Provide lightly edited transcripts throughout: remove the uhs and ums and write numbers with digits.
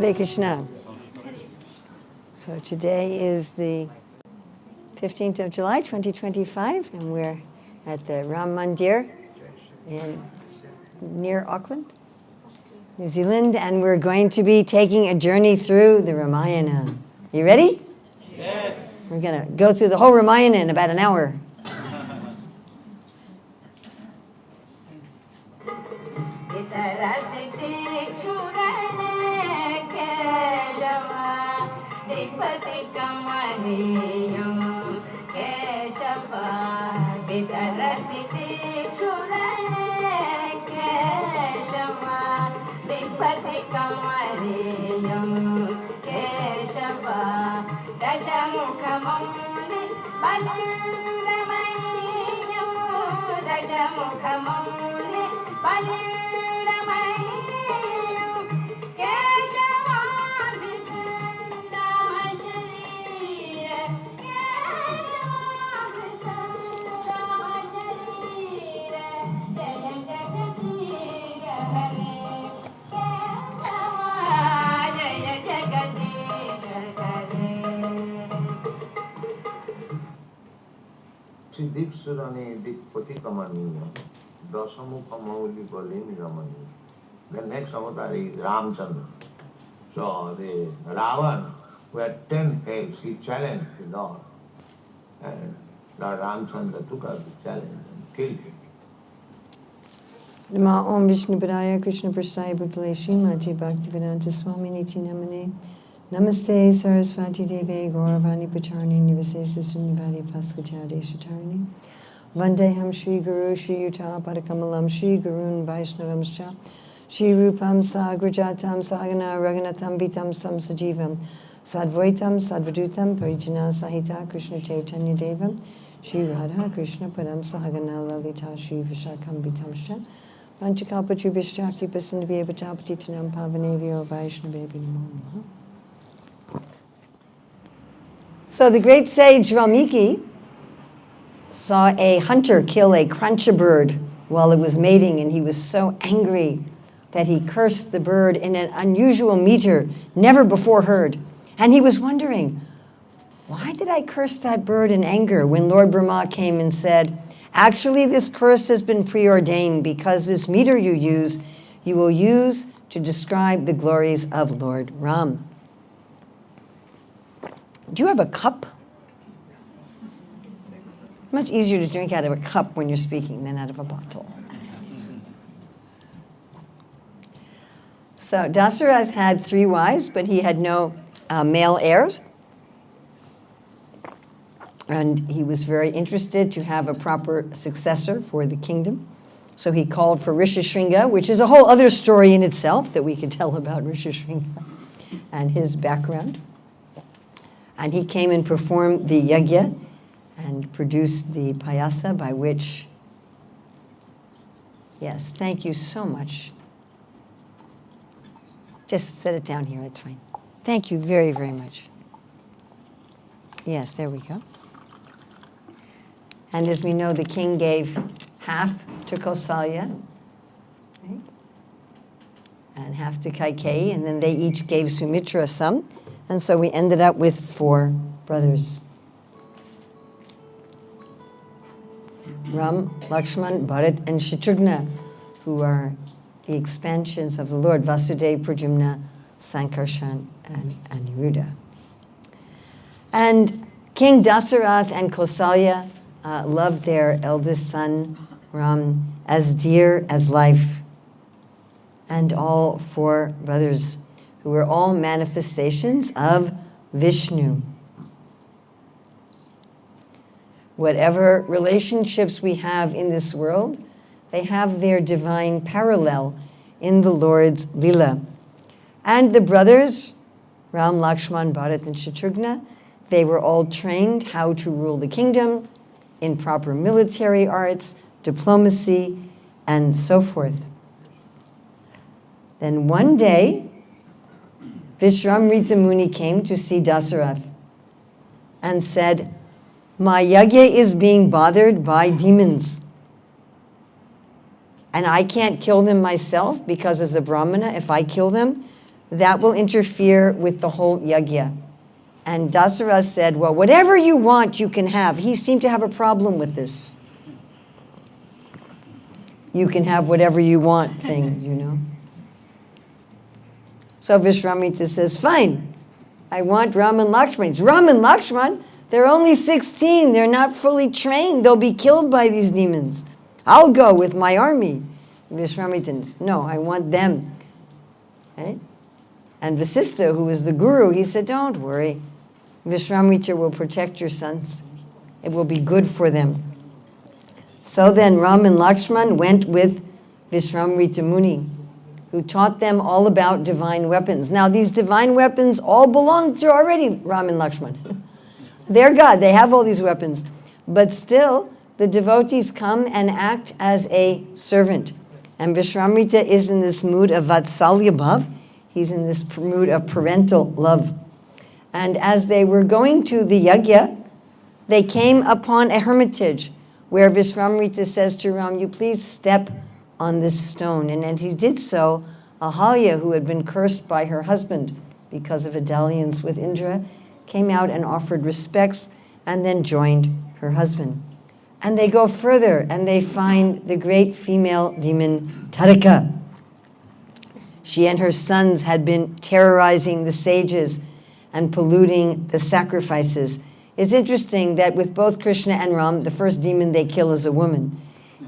Hare Krishna. So today is the 15th of July, 2025, and we're at the Ram Mandir near Auckland, New Zealand, and we're going to be taking a journey through the Ramayana. You ready? Yes. We're going to go through the whole Ramayana in about an hour. The next avatar is Ramchandra. So the Ravan, who had 10 heads, he challenged the Lord. And Lord Ramchandra took up the challenge and killed him. Nama Om Vishnu Padaya Krishna Prasaya Bhutale Srimati Bhaktivedanta Swami Niti Namane Namaste Sarasvati Deve Gauravani Pacharni Nivasesa Sunnivadi Paskachade Shatarni Vandeham Shri Guru Shri Yuta Padakamalam Shri Gurun Vaishnavamscha Shri Rupam Sagrajatam Sagana Raghunatham Vitam Sam Sajivam Sadvaitam Sadvadutam Parijana Sahita Krishna Chaitanya Devam Shri Radha Krishna Padam Sahagana Lalita Shri Vishakam Vitamscha Panchakalpachubhishcha Kipasindhavya Patapatitanam Pavanavyo Vaishnavevi Namo Namaha. So the great sage Valmiki saw a hunter kill a cruncher bird while it was mating, and he was so angry that he cursed the bird in an unusual meter never before heard. And he was wondering, why did I curse that bird in anger? When Lord Brahma came and said, actually this curse has been preordained because this meter you will use to describe the glories of Lord Ram. Do you have a cup? Much easier to drink out of a cup when you're speaking than out of a bottle. So Dasarath had 3 wives, but he had no male heirs. And he was very interested to have a proper successor for the kingdom. So he called for Rishishringa, which is a whole other story in itself that we could tell about Rishishringa and his background. And he came and performed the yajna and produced the payasa by which, yes, thank you so much. Just set it down here, it's fine. Thank you very, very much. Yes, there we go. And as we know, the king gave half to Kausalya, right? And half to Kaikeyi, and then they each gave Sumitra some. And so we ended up with 4 brothers. Ram, Lakshman, Bharat, and Shatrughna, who are the expansions of the Lord, Vasudeva, Pradyumna, Sankarshan, and Aniruddha. And King Dasarath and Kausalya loved their eldest son, Ram, as dear as life. And all 4 brothers, who were all manifestations of Vishnu. Whatever relationships we have in this world, they have their divine parallel in the Lord's Leela. And the brothers, Ram, Lakshman, Bharat, and Shatrughna, they were all trained how to rule the kingdom in proper military arts, diplomacy, and so forth. Then one day, Vishramrita Muni came to see Dasarath and said, my yajna is being bothered by demons. And I can't kill them myself because as a Brahmana, if I kill them, that will interfere with the whole yajna. And Dasarath said, well, whatever you want, you can have. He seemed to have a problem with this. You can have whatever you want thing, you know. So Vishwamitra says, fine, I want Ram and Lakshman. Ram and Lakshman, they're only 16. They're not fully trained. They'll be killed by these demons. I'll go with my army. Vishwamitra says, no, I want them. Right? And Vasistha, who was the guru, he said, don't worry. Vishwamitra will protect your sons. It will be good for them. So then Ram and Lakshman went with Vishwamitra Muni, who taught them all about divine weapons. Now these divine weapons all belong to already Ram and Lakshman. They're God, they have all these weapons. But still, the devotees come and act as a servant. And Vishwamitra is in this mood of Vatsalya Bhav. He's in this mood of parental love. And as they were going to the yajna, they came upon a hermitage where Vishwamitra says to Ram, you please step on this stone. And as he did so, Ahalya, who had been cursed by her husband because of a dalliance with Indra, came out and offered respects and then joined her husband. And they go further and they find the great female demon Tarika. She and her sons had been terrorizing the sages and polluting the sacrifices. It's interesting that with both Krishna and Ram, the first demon they kill is a woman.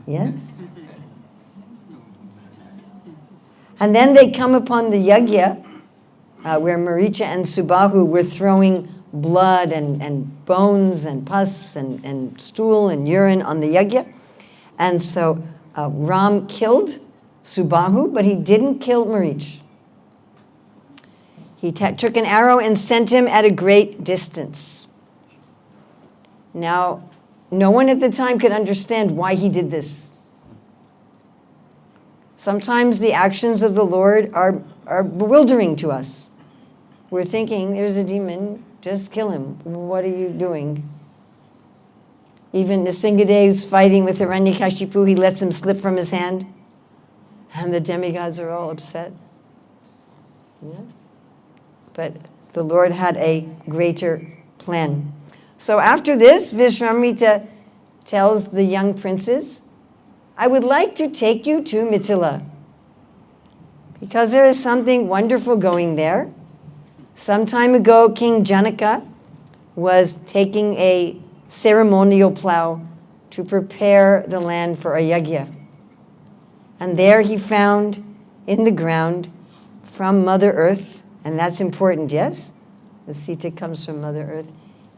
Yes? And then they come upon the yajna, where Maricha and Subahu were throwing blood and bones and pus and stool and urine on the yajna. And so Ram killed Subahu, but he didn't kill Marich. He took an arrow and sent him at a great distance. Now, no one at the time could understand why he did this. Sometimes the actions of the Lord are bewildering to us. We're thinking, there's a demon, just kill him. What are you doing? Even Nrsimhadeva's fighting with Hiranyakashipu, he lets him slip from his hand. And the demigods are all upset. Yes. But the Lord had a greater plan. So after this, Vishwamitra tells the young princes, I would like to take you to Mithila, because there is something wonderful going there. Some time ago, King Janaka was taking a ceremonial plow to prepare the land for a yajna. And there he found in the ground from Mother Earth, and that's important, yes? The Sita comes from Mother Earth.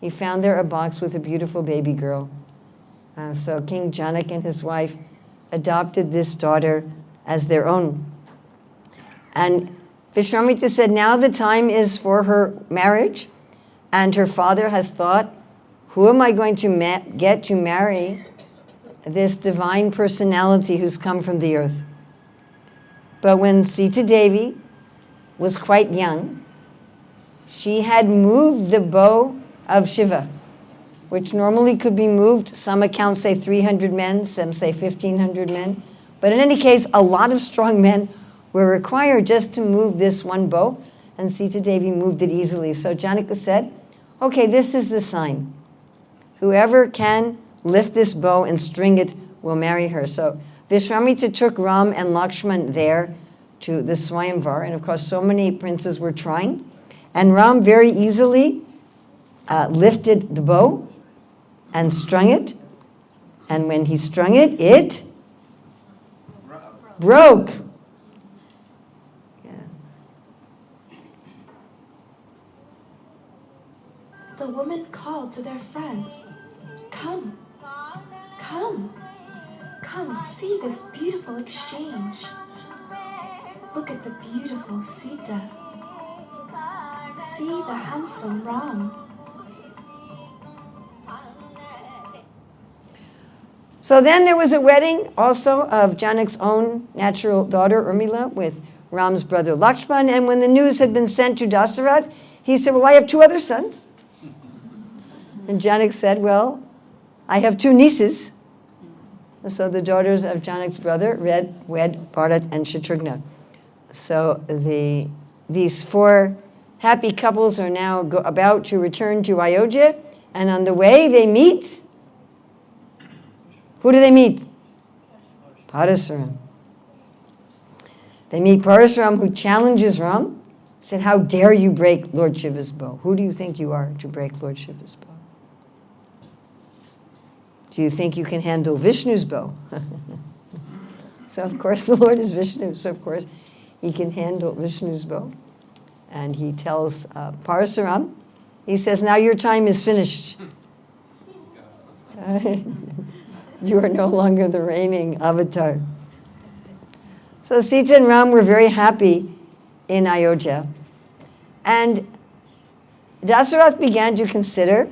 He found there a box with a beautiful baby girl. So King Janak and his wife adopted this daughter as their own. And Vishwamitra said, now the time is for her marriage, and her father has thought, who am I going to get to marry this divine personality who's come from the earth? But when Sita Devi was quite young, she had moved the bow of Shiva, which normally could be moved. Some accounts say 300 men, some say 1,500 men. But in any case, a lot of strong men were required just to move this one bow, and Sita Devi moved it easily. So Janaka said, okay, this is the sign. Whoever can lift this bow and string it will marry her. So Vishwamitra took Ram and Lakshman there to the Swayamvar, and of course so many princes were trying. And Ram very easily lifted the bow and strung it. And when he strung it, it broke. Yeah. The woman called to their friends, come, come, come see this beautiful exchange. Look at the beautiful Sita. See the handsome Ram. So then there was a wedding also of Janak's own natural daughter, Urmila, with Ram's brother Lakshman. And when the news had been sent to Dasarath, he said, well, I have 2 other sons. And Janak said, well, I have 2 nieces. So the daughters of Janak's brother wed Bharat and Shatrughna. So the these 4 happy couples are now about to return to Ayodhya, and on the way they meet. Who do they meet? Parasuram. They meet Parasuram, who challenges Ram, said, how dare you break Lord Shiva's bow? Who do you think you are to break Lord Shiva's bow? Do you think you can handle Vishnu's bow? So of course the Lord is Vishnu, so of course he can handle Vishnu's bow. And he tells Parasuram, he says, now your time is finished. You are no longer the reigning avatar. So Sita and Ram were very happy in Ayodhya. And Dasarath began to consider,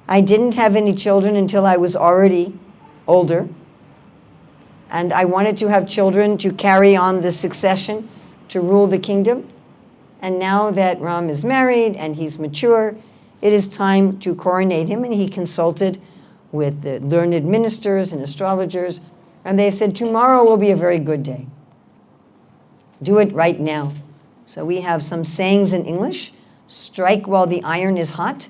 I didn't have any children until I was already older. And I wanted to have children to carry on the succession, to rule the kingdom. And now that Ram is married and he's mature, it is time to coronate him. And he consulted with the learned ministers and astrologers. And they said, tomorrow will be a very good day. Do it right now. So we have some sayings in English. Strike while the iron is hot.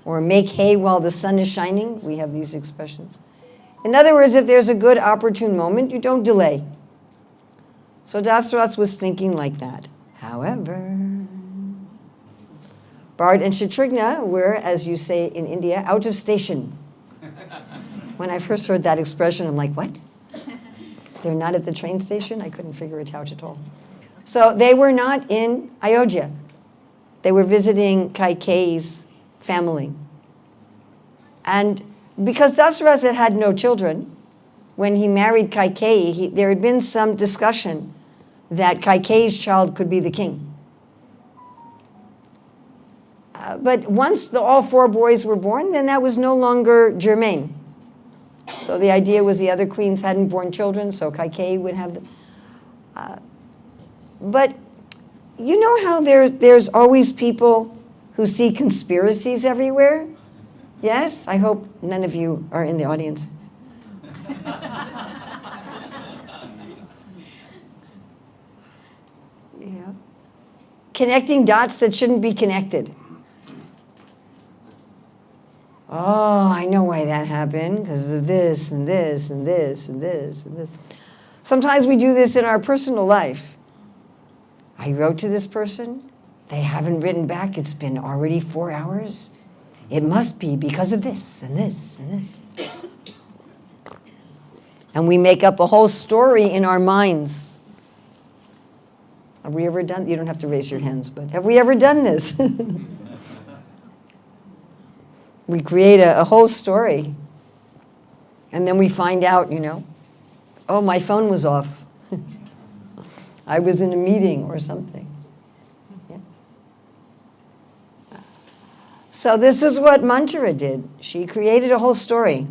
Or make hay while the sun is shining. We have these expressions. In other words, if there's a good opportune moment, you don't delay. So Dasarath was thinking like that. However, Bharat and Shatrugna were, as you say in India, out of station. When I first heard that expression, I'm like, what? They're not at the train station? I couldn't figure it out at all. So they were not in Ayodhya. They were visiting Kaikeyi's family. And because Dasarath had no children, when he married Kaikeyi, there had been some discussion that Kaikeyi's child could be the king. But once all 4 boys were born, then that was no longer germane. So the idea was the other queens hadn't born children, so Kaikeyi would have them. But you know how there's always people who see conspiracies everywhere? Yes? I hope none of you are in the audience. Yeah. Connecting dots that shouldn't be connected. Oh, I know why that happened, because of this and this and this and this and this. Sometimes we do this in our personal life. I wrote to this person. They haven't written back. It's been already 4 hours. It must be because of this and this and this. And we make up a whole story in our minds. Have we ever done, you don't have to raise your hands, but have we ever done this? We create a whole story. And then we find out, oh, my phone was off. I was in a meeting or something. Yes. So this is what Manthara did. She created a whole story.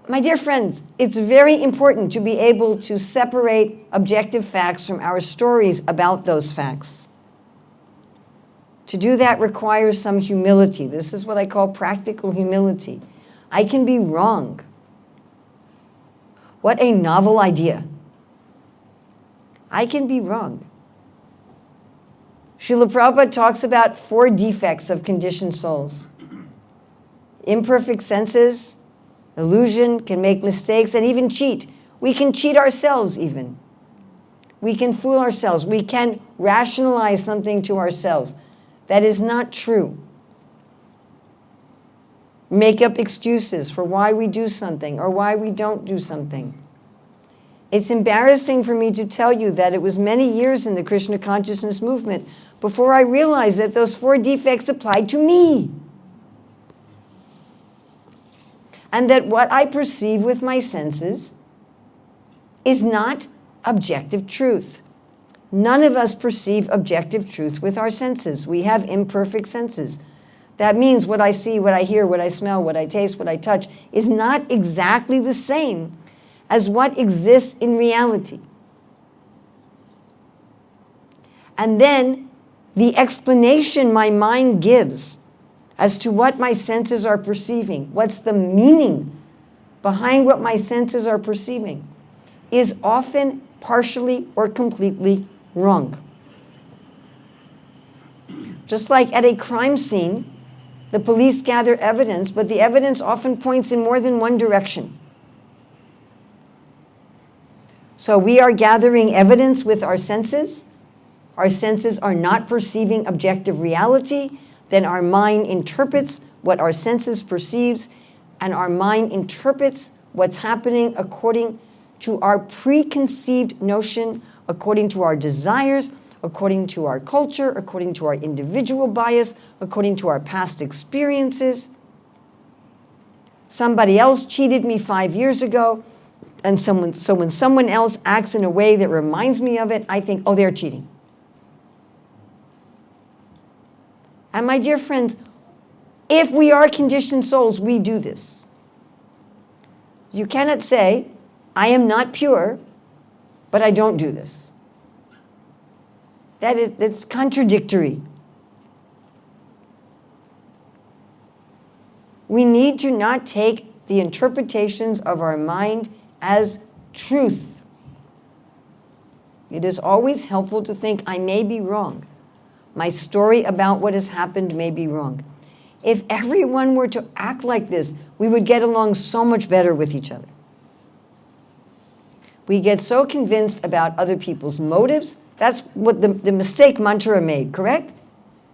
My dear friends, it's very important to be able to separate objective facts from our stories about those facts. To do that requires some humility. This is what I call practical humility. I can be wrong. What a novel idea. I can be wrong. Srila Prabhupada talks about 4 defects of conditioned souls. Imperfect senses, illusion, can make mistakes, and even cheat. We can cheat ourselves even. We can fool ourselves. We can rationalize something to ourselves. That is not true. Make up excuses for why we do something or why we don't do something. It's embarrassing for me to tell you that it was many years in the Krishna consciousness movement before I realized that those 4 defects applied to me. And that what I perceive with my senses is not objective truth. None of us perceive objective truth with our senses. We have imperfect senses. That means what I see, what I hear, what I smell, what I taste, what I touch is not exactly the same as what exists in reality. And then the explanation my mind gives as to what my senses are perceiving, what's the meaning behind what my senses are perceiving, is often partially or completely wrong. Just like at a crime scene, the police gather evidence, but the evidence often points in more than one direction. So we are gathering evidence with our senses. Our senses are not perceiving objective reality. Then our mind interprets what our senses perceives, and our mind interprets what's happening according to our preconceived notion, according to our desires, according to our culture, according to our individual bias, according to our past experiences. Somebody else cheated me 5 years ago, and so when someone else acts in a way that reminds me of it, I think, oh, they're cheating. And my dear friends, if we are conditioned souls, we do this. You cannot say, I am not pure, but I don't do this. That's contradictory. We need to not take the interpretations of our mind as truth. It is always helpful to think, I may be wrong. My story about what has happened may be wrong. If everyone were to act like this, we would get along so much better with each other. We get so convinced about other people's motives. That's what the mistake Mantra made, correct?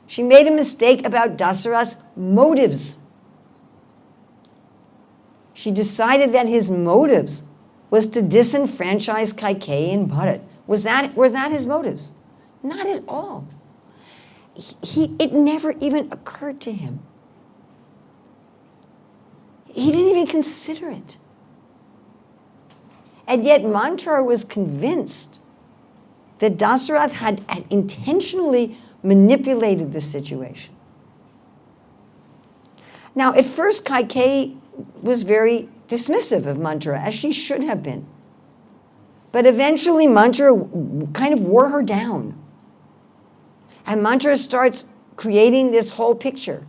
She made a mistake about Dasara's motives. She decided that his motives was to disenfranchise Kaikeyi and Bharat. Were that his motives? Not at all. It never even occurred to him. He didn't even consider it. And yet Mantra was convinced that Dasarath had intentionally manipulated the situation. Now, at first, Kaikeyi was very dismissive of Mantra, as she should have been. But eventually, Mantra kind of wore her down. And Mantra starts creating this whole picture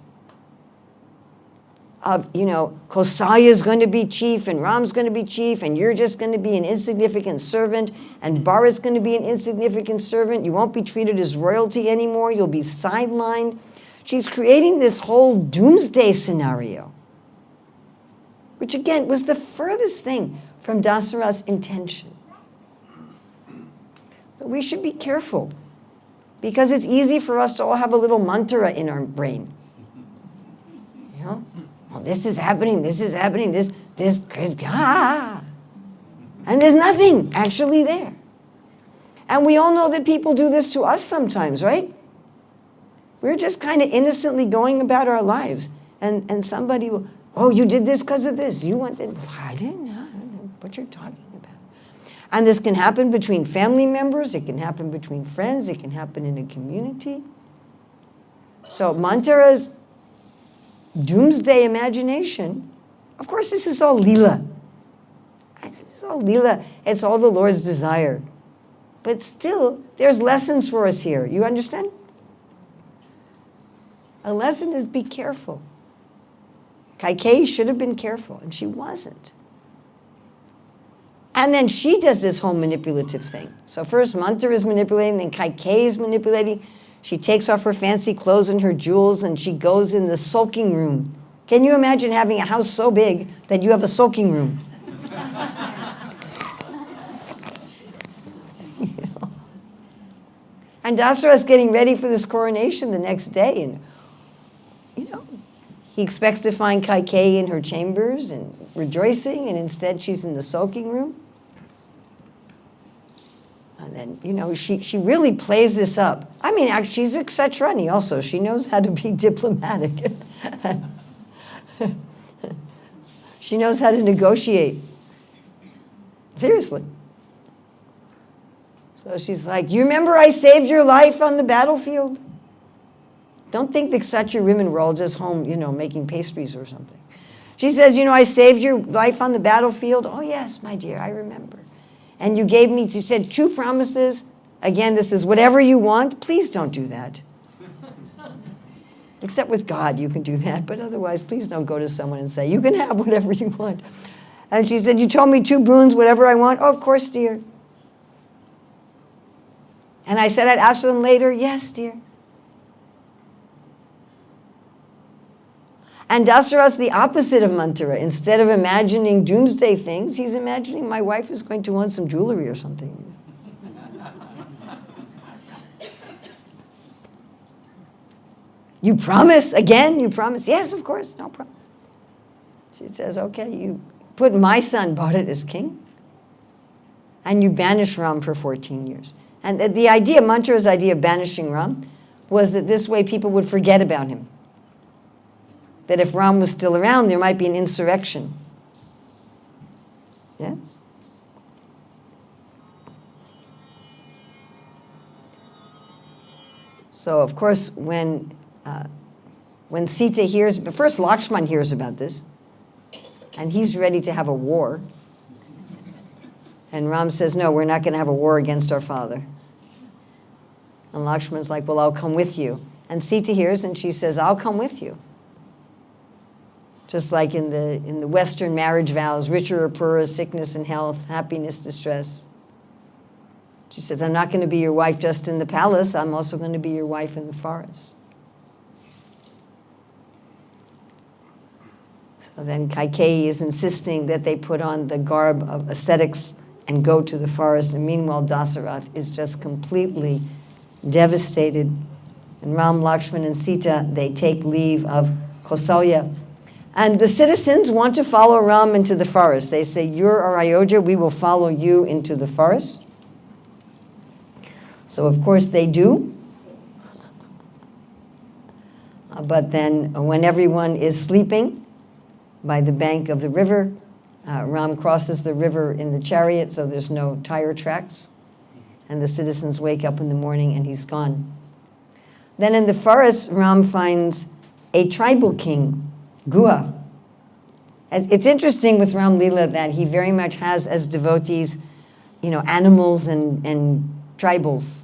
of, Kausalya's going to be chief, and Ram's going to be chief, and you're just going to be an insignificant servant, and Bharat's going to be an insignificant servant. You won't be treated as royalty anymore. You'll be sidelined. She's creating this whole doomsday scenario, which again was the furthest thing from Dasara's intention. So we should be careful, because it's easy for us to all have a little mantra in our brain. Well, this is happening, this, and there's nothing actually there. And we all know that people do this to us sometimes, right? We're just kind of innocently going about our lives, and somebody will, oh, you did this because of this. You went that. I didn't know what you're talking about. And this can happen between family members, it can happen between friends, it can happen in a community. So Mantra's doomsday imagination, of course this is all Leela. It's all Leela, it's all the Lord's desire. But still, there's lessons for us here. You understand? A lesson is be careful. Kaikeyi should have been careful, and she wasn't. And then she does this whole manipulative thing. So first Mantra is manipulating, then Kaikeyi is manipulating. She takes off her fancy clothes and her jewels, and she goes in the sulking room. Can you imagine having a house so big that you have a sulking room? And Dasara's getting ready for this coronation the next day, and he expects to find Kaikeyi in her chambers and rejoicing, and instead she's in the sulking room. And then, she really plays this up. I mean, actually, she's a Kshatrani also. She knows how to be diplomatic. She knows how to negotiate. Seriously. So she's like, you remember I saved your life on the battlefild? Don't think the Kshatriya women were all just home, making pastries or something. She says, I saved your life on the battlefield. Oh, yes, my dear, I remember. And you gave me, you said 2 promises. Again, this is whatever you want. Please don't do that. Except with God, you can do that. But otherwise, please don't go to someone and say, you can have whatever you want. And she said, you told me 2 boons, whatever I want. Oh, of course, dear. And I said I'd ask for them later. Yes, dear. And Dasarath's the opposite of Manthara. Instead of imagining doomsday things, he's imagining my wife is going to want some jewelry or something. You promise? Again, you promise? Yes, of course, no problem. She says, okay, you put my son Bharat as king, and you banish Ram for 14 years. And the idea, Manthara's idea of banishing Ram, was that this way people would forget about him. That if Ram was still around, there might be an insurrection. Yes? So, of course, when Sita hears, but first Lakshman hears about this, and he's ready to have a war. And Ram says, no, we're not going to have a war against our father. And Lakshman's like, well, I'll come with you. And Sita hears, and she says, I'll come with you. Just like in the Western marriage vows, richer or poorer, sickness and health, happiness, distress. She says, I'm not going to be your wife just in the palace, I'm also going to be your wife in the forest. So then Kaikeyi is insisting that they put on the garb of ascetics and go to the forest, and meanwhile Dasarath is just completely devastated. And Ram, Lakshman, and Sita, they take leave of Kausalya. And the citizens want to follow Ram into the forest. They say, you're our Ayodhya, we will follow you into the forest. So of course they do. But then when everyone is sleeping by the bank of the river, Ram crosses the river in the chariot, so there's no tire tracks. And the citizens wake up in the morning and he's gone. Then in the forest, Ram finds a tribal king, Guha. It's interesting with Ram Leela that he very much has as devotees, animals and tribals.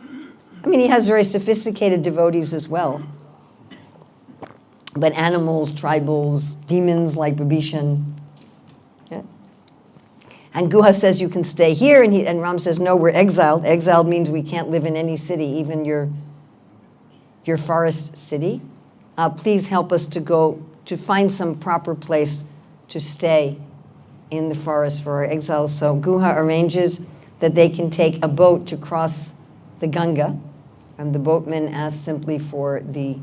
I mean, he has very sophisticated devotees as well. But animals, tribals, demons like Vibhishan. Yeah. And Guha says you can stay here, and Ram says, no, we're exiled. Exiled means we can't live in any city, even your forest city. Please help us to find some proper place to stay in the forest for our exiles. So Guha arranges that they can take a boat to cross the Ganga, and the boatman asks simply for the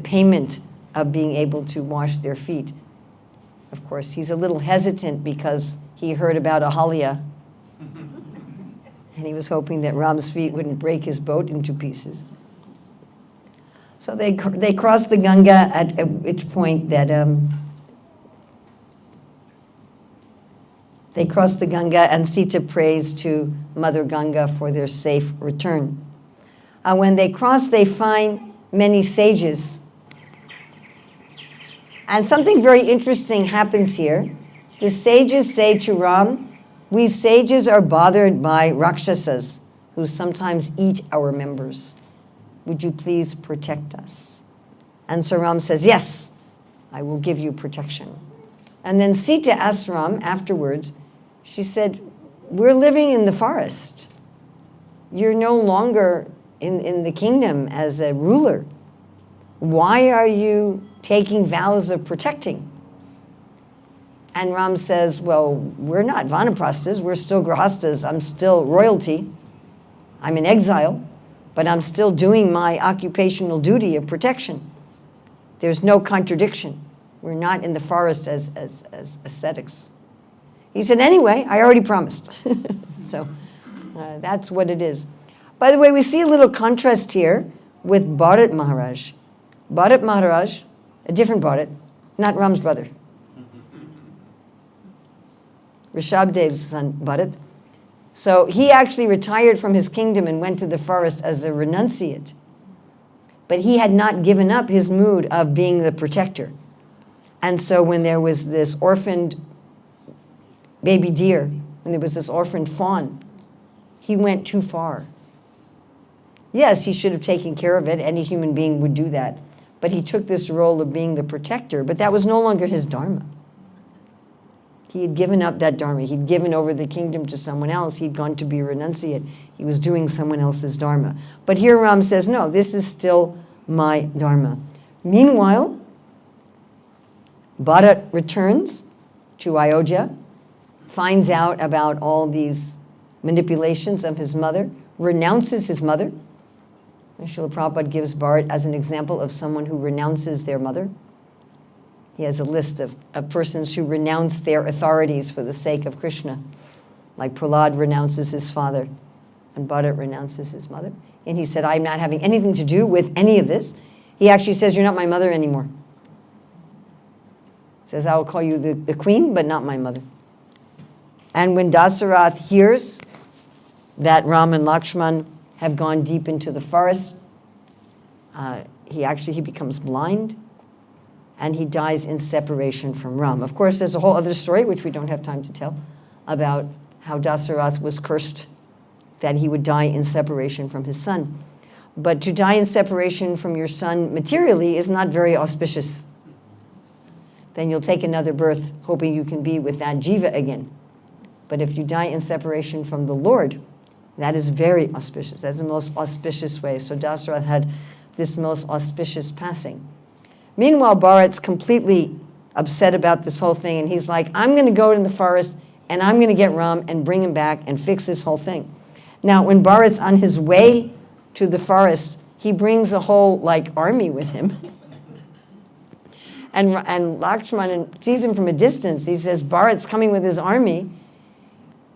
payment of being able to wash their feet. Of course, he's a little hesitant because he heard about Ahalya, and he was hoping that Ram's feet wouldn't break his boat into pieces. So they cross the Ganga, at which point that they cross the Ganga, and Sita prays to Mother Ganga for their safe return. When they cross, they find many sages. And something very interesting happens here. The sages say to Ram, we sages are bothered by Rakshasas who sometimes eat our members. Would you please protect us? And so Ram says, yes, I will give you protection. And then Sita asked Ram afterwards, she said, we're living in the forest. You're no longer in the kingdom as a ruler. Why are you taking vows of protecting? And Ram says, well, we're not vanaprasthas, we're still grahastas, I'm still royalty. I'm in exile, but I'm still doing my occupational duty of protection. There's no contradiction. We're not in the forest as ascetics. He said, anyway, I already promised. So that's what it is. By the way, we see a little contrast here with Bharat Maharaj. Bharat Maharaj, a different Bharat, not Ram's brother. Rishabdev's son, Bharat. So he actually retired from his kingdom and went to the forest as a renunciate. But he had not given up his mood of being the protector. And so when there was this orphaned baby deer, when there was this orphaned fawn, he went too far. Yes, he should have taken care of it. Any human being would do that. but he took this role of being the protector, but that was no longer his dharma. He had given up that dharma. He'd given over the kingdom to someone else. He'd gone to be a renunciate. He was doing someone else's dharma. But here Ram says, no, this is still my dharma. Meanwhile, Bharat returns to Ayodhya, finds out about all these manipulations of his mother, renounces his mother. And Srila Prabhupada gives Bharat as an example of someone who renounces their mother. He has a list of persons who renounce their authorities for the sake of Krishna. Like Prahlad renounces his father, and Bharat renounces his mother. And he said, I'm not having anything to do with any of this. He actually says, you're not my mother anymore. He says, I will call you the queen, but not my mother. And when Dasarath hears that Ram and Lakshman have gone deep into the forest, he becomes blind, and he dies in separation from Ram. Of course, there's a whole other story, which we don't have time to tell, about how Dasarath was cursed that he would die in separation from his son. But to die in separation from your son materially is not very auspicious. Then you'll take another birth hoping you can be with that jiva again. But if you die in separation from the Lord, that is very auspicious. That's the most auspicious way. So Dasarath had this most auspicious passing. Meanwhile, Bharat's completely upset about this whole thing, and he's like, I'm going to go in the forest, and I'm going to get Ram and bring him back and fix this whole thing. Now, when Bharat's on his way to the forest, he brings a whole, army with him. And Lakshman sees him from a distance. He says, Bharat's coming with his army.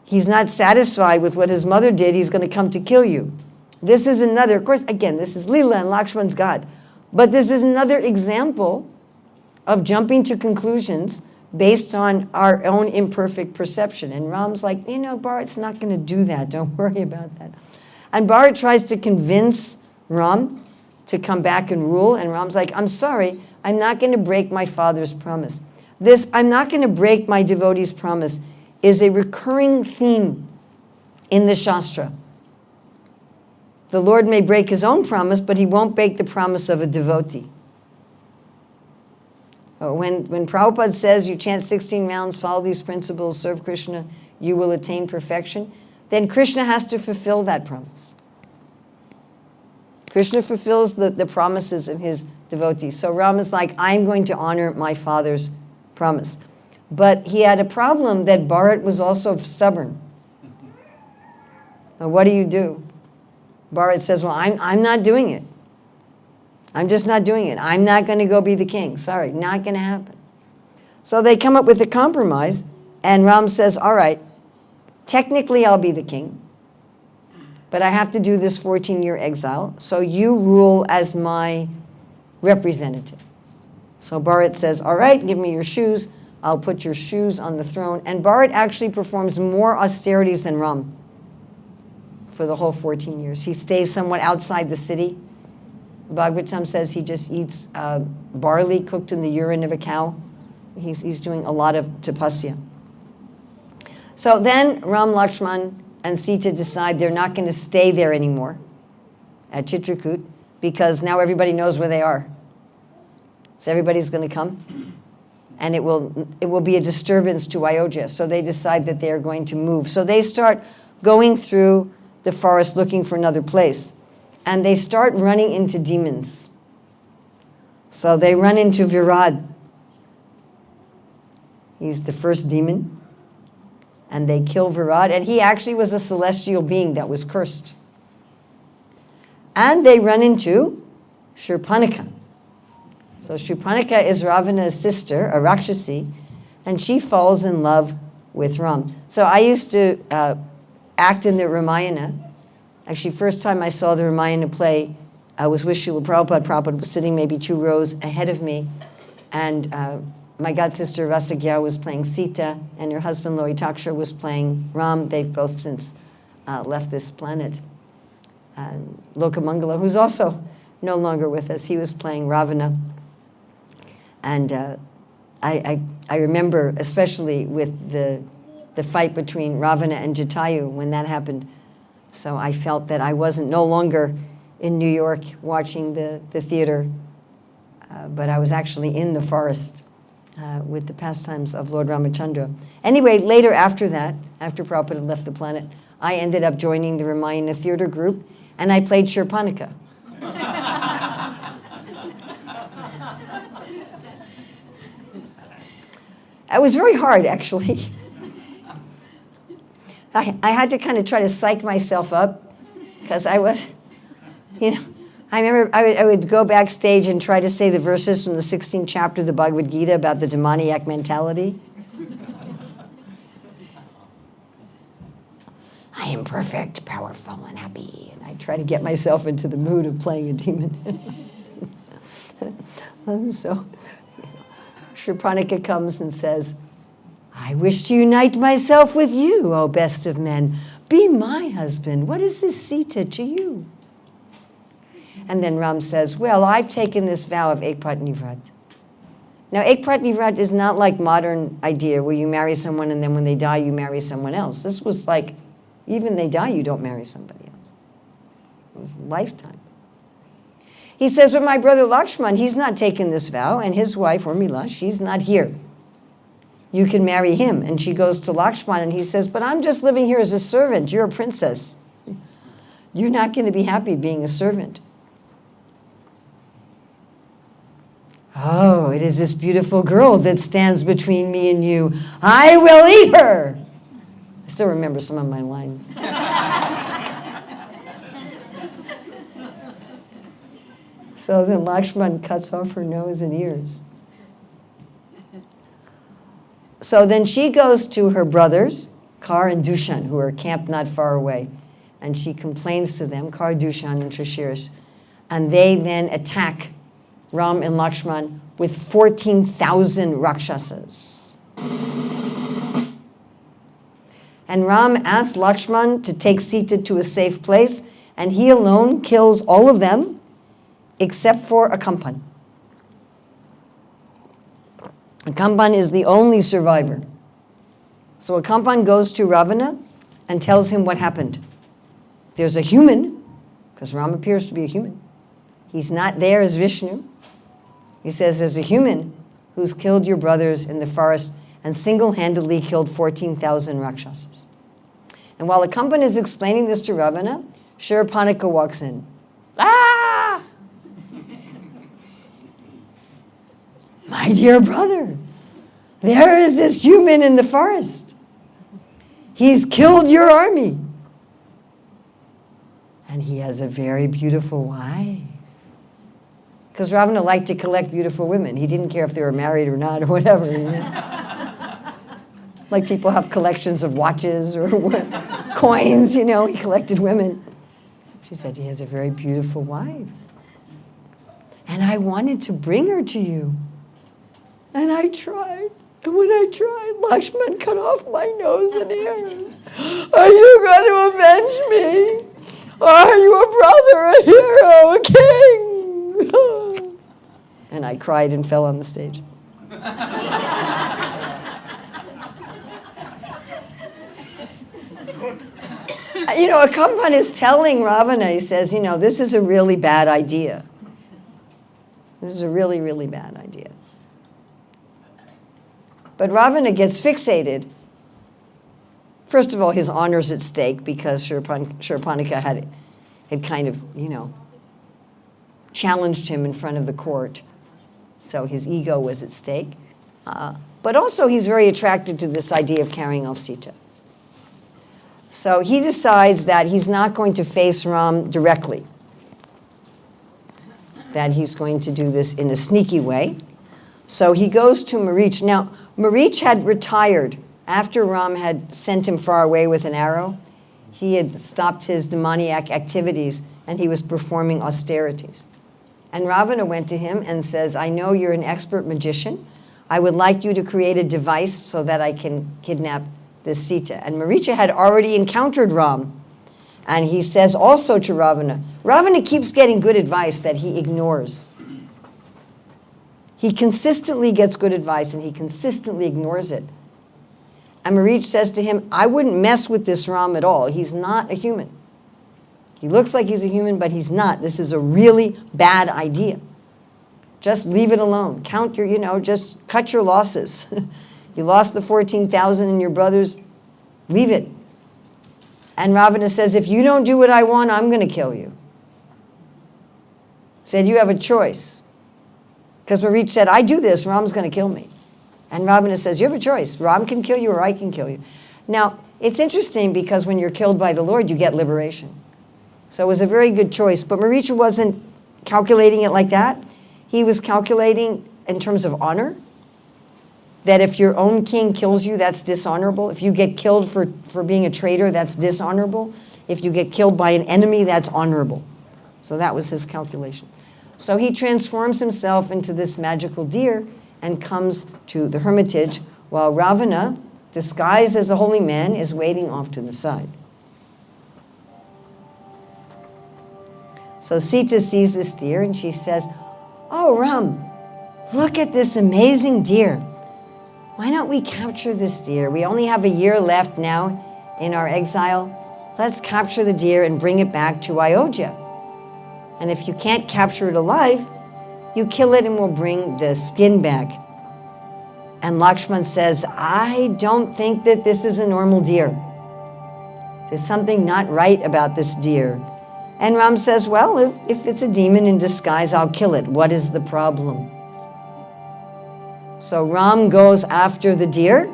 He's not satisfied with what his mother did. He's going to come to kill you. This is another, of course, again, this is Leela and Lakshman's God. But this is another example of jumping to conclusions based on our own imperfect perception. And Ram's like, Bharat's not going to do that. Don't worry about that. And Bharat tries to convince Ram to come back and rule. And Ram's like, I'm sorry, I'm not going to break my father's promise. This, I'm not going to break my devotee's promise, is a recurring theme in the Shastra. The Lord may break his own promise, but he won't break the promise of a devotee. When Prabhupada says you chant 16 rounds, follow these principles, serve Krishna, you will attain perfection, then Krishna has to fulfill that promise. Krishna fulfills the promises of his devotees. So Ram is like, I'm going to honor my father's promise. But he had a problem that Bharat was also stubborn. Now, what do? Bharat says, well, I'm not doing it. I'm just not doing it. I'm not going to go be the king. Sorry, not going to happen. So they come up with a compromise, and Ram says, all right, technically I'll be the king, but I have to do this 14-year exile, so you rule as my representative. So Bharat says, all right, give me your shoes. I'll put your shoes on the throne. And Bharat actually performs more austerities than Ram for the whole 14 years. He stays somewhat outside the city. Bhagavatam says he just eats barley cooked in the urine of a cow. He's doing a lot of tapasya. So then Ram, Lakshman, and Sita decide they're not going to stay there anymore at Chitrakoot because now everybody knows where they are. So everybody's going to come, and it will be a disturbance to Ayodhya. So they decide that they are going to move. So they start going through the forest looking for another place. And they start running into demons. So they run into Virad. He's the first demon. And they kill Virad. And he actually was a celestial being that was cursed. And they run into Shurpanakha. So Shurpanakha is Ravana's sister, a Rakshasi, and she falls in love with Ram. So I used to act in the Ramayana. Actually, first time I saw the Ramayana play, I was with Srila Prabhupada. Prabhupada was sitting maybe 2 rows ahead of me. And my god sister Rasagya was playing Sita, and her husband Lohitaksha was playing Ram. They've both since left this planet. Lokamangala, who's also no longer with us, he was playing Ravana. And I remember, especially with the fight between Ravana and Jatayu, when that happened. So I felt that I wasn't no longer in New York watching the theater but I was actually in the forest with the pastimes of Lord Ramachandra. Anyway, later after that, after Prabhupada had left the planet, I ended up joining the Ramayana theater group, and I played Shurpanika. It was very hard, actually. I had to kind of try to psych myself up, because I was, I remember I would go backstage and try to say the verses from the 16th chapter of the Bhagavad Gita about the demoniac mentality. I am perfect, powerful, and happy. And I try to get myself into the mood of playing a demon. So Shurpanika comes and says, I wish to unite myself with you, O best of men. Be my husband. What is this Sita to you? And then Ram says, well, I've taken this vow of Ekpatni Vrat. Now, Ekpatni Vrat is not like modern idea where you marry someone and then when they die, you marry someone else. This was like, even they die, you don't marry somebody else. It was a lifetime. He says, but my brother Lakshman, he's not taken this vow, and his wife, Urmila, she's not here. You can marry him. And she goes to Lakshman, and he says, but I'm just living here as a servant. You're a princess. You're not going to be happy being a servant. Oh, it is this beautiful girl that stands between me and you. I will eat her. I still remember some of my lines. So then Lakshman cuts off her nose and ears. So then she goes to her brothers, Kar and Dushan, who are camped not far away, and she complains to them, Kar, Dushan, and Trashirs, and they then attack Ram and Lakshman with 14,000 Rakshasas. And Ram asks Lakshman to take Sita to a safe place, and he alone kills all of them except for Akampan. Akampan is the only survivor. So Akampan goes to Ravana and tells him what happened. There's a human, because Ram appears to be a human. He's not there as Vishnu. He says there's a human who's killed your brothers in the forest and single-handedly killed 14,000 Rakshasas. And while Akampan is explaining this to Ravana, Shurpanika walks in. Ah! My dear brother, there is this human in the forest. He's killed your army. And he has a very beautiful wife. Because Ravana liked to collect beautiful women. He didn't care if they were married or not or whatever. Like people have collections of watches or coins, he collected women. She said, he has a very beautiful wife. And I wanted to bring her to you. And I tried. And when I tried, Lakshman cut off my nose and ears. Are you going to avenge me? Are you a brother, a hero, a king? And I cried and fell on the stage. Akampan is telling Ravana, he says, this is a really bad idea. This is a really, really bad idea. But Ravana gets fixated. First of all, his honor's at stake because Shurpanika had kind of, challenged him in front of the court. So his ego was at stake. But also he's very attracted to this idea of carrying off Sita. So he decides that he's not going to face Ram directly. That he's going to do this in a sneaky way. So he goes to Marich. Now, Marich had retired. After Ram had sent him far away with an arrow, he had stopped his demoniac activities and he was performing austerities. And Ravana went to him and says, I know you're an expert magician. I would like you to create a device so that I can kidnap this Sita. And Maricha had already encountered Ram. And he says also to Ravana, Ravana keeps getting good advice that he ignores. He consistently gets good advice and he consistently ignores it. And Marich says to him, I wouldn't mess with this Ram at all. He's not a human. He looks like he's a human, but he's not. This is a really bad idea. Just leave it alone. Count your, just cut your losses. You lost the 14,000 and your brothers, leave it. And Ravana says, if you don't do what I want, I'm going to kill you. Said, you have a choice. Because Marich said, I do this, Ram's going to kill me. And Ravana says, you have a choice. Ram can kill you or I can kill you. Now, it's interesting because when you're killed by the Lord, you get liberation. So it was a very good choice. But Marich wasn't calculating it like that. He was calculating in terms of honor. That if your own king kills you, that's dishonorable. If you get killed for being a traitor, that's dishonorable. If you get killed by an enemy, that's honorable. So that was his calculation. So he transforms himself into this magical deer and comes to the hermitage while Ravana, disguised as a holy man, is waiting off to the side. So Sita sees this deer and she says, oh, Ram, look at this amazing deer. Why don't we capture this deer? We only have a year left now in our exile. Let's capture the deer and bring it back to Ayodhya. And if you can't capture it alive, you kill it and we'll bring the skin back. And Lakshman says, I don't think that this is a normal deer. There's something not right about this deer. And Ram says, well, if it's a demon in disguise, I'll kill it. What is the problem? So Ram goes after the deer.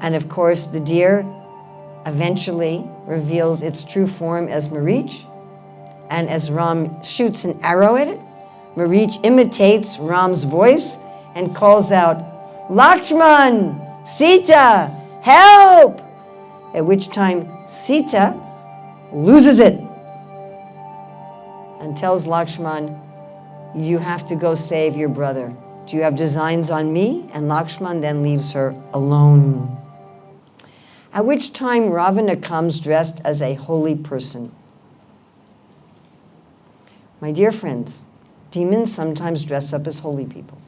And of course, the deer eventually reveals its true form as Marich. And as Ram shoots an arrow at it, Marich imitates Ram's voice and calls out, Lakshman, Sita, help! At which time Sita loses it and tells Lakshman, you have to go save your brother. Do you have designs on me? And Lakshman then leaves her alone. At which time Ravana comes dressed as a holy person. My dear friends, demons sometimes dress up as holy people.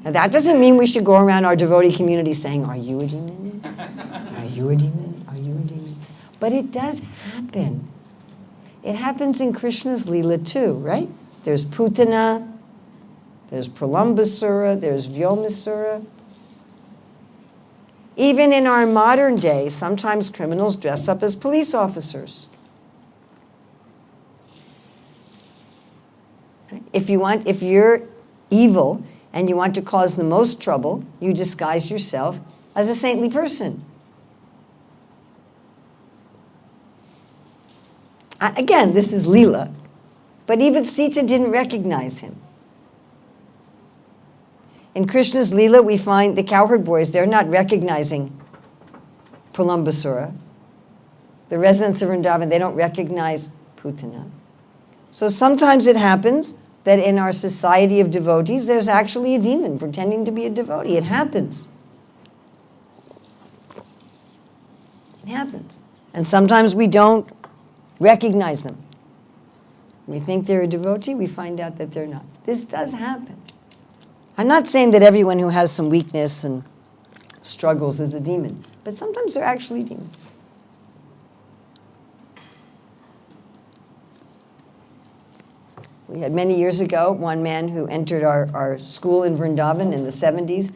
Now that doesn't mean we should go around our devotee community saying, are you a demon? Are you a demon? Are you a demon? But it does happen. It happens in Krishna's Leela too, right? There's Putana, there's Pralambasura, there's Vyomasura. Even in our modern day, sometimes criminals dress up as police officers. If you're evil and you want to cause the most trouble, you disguise yourself as a saintly person. Again, this is Leela, but even Sita didn't recognize him. In Krishna's Leela, we find the cowherd boys, they're not recognizing Pralambasura. The residents of Vrindavan, they don't recognize Putana. So sometimes it happens that in our society of devotees, there's actually a demon pretending to be a devotee. It happens. It happens. And sometimes we don't recognize them. We think they're a devotee, we find out that they're not. This does happen. I'm not saying that everyone who has some weakness and struggles is a demon, but sometimes they're actually demons. We had many years ago one man who entered our school in Vrindavan in the 70s,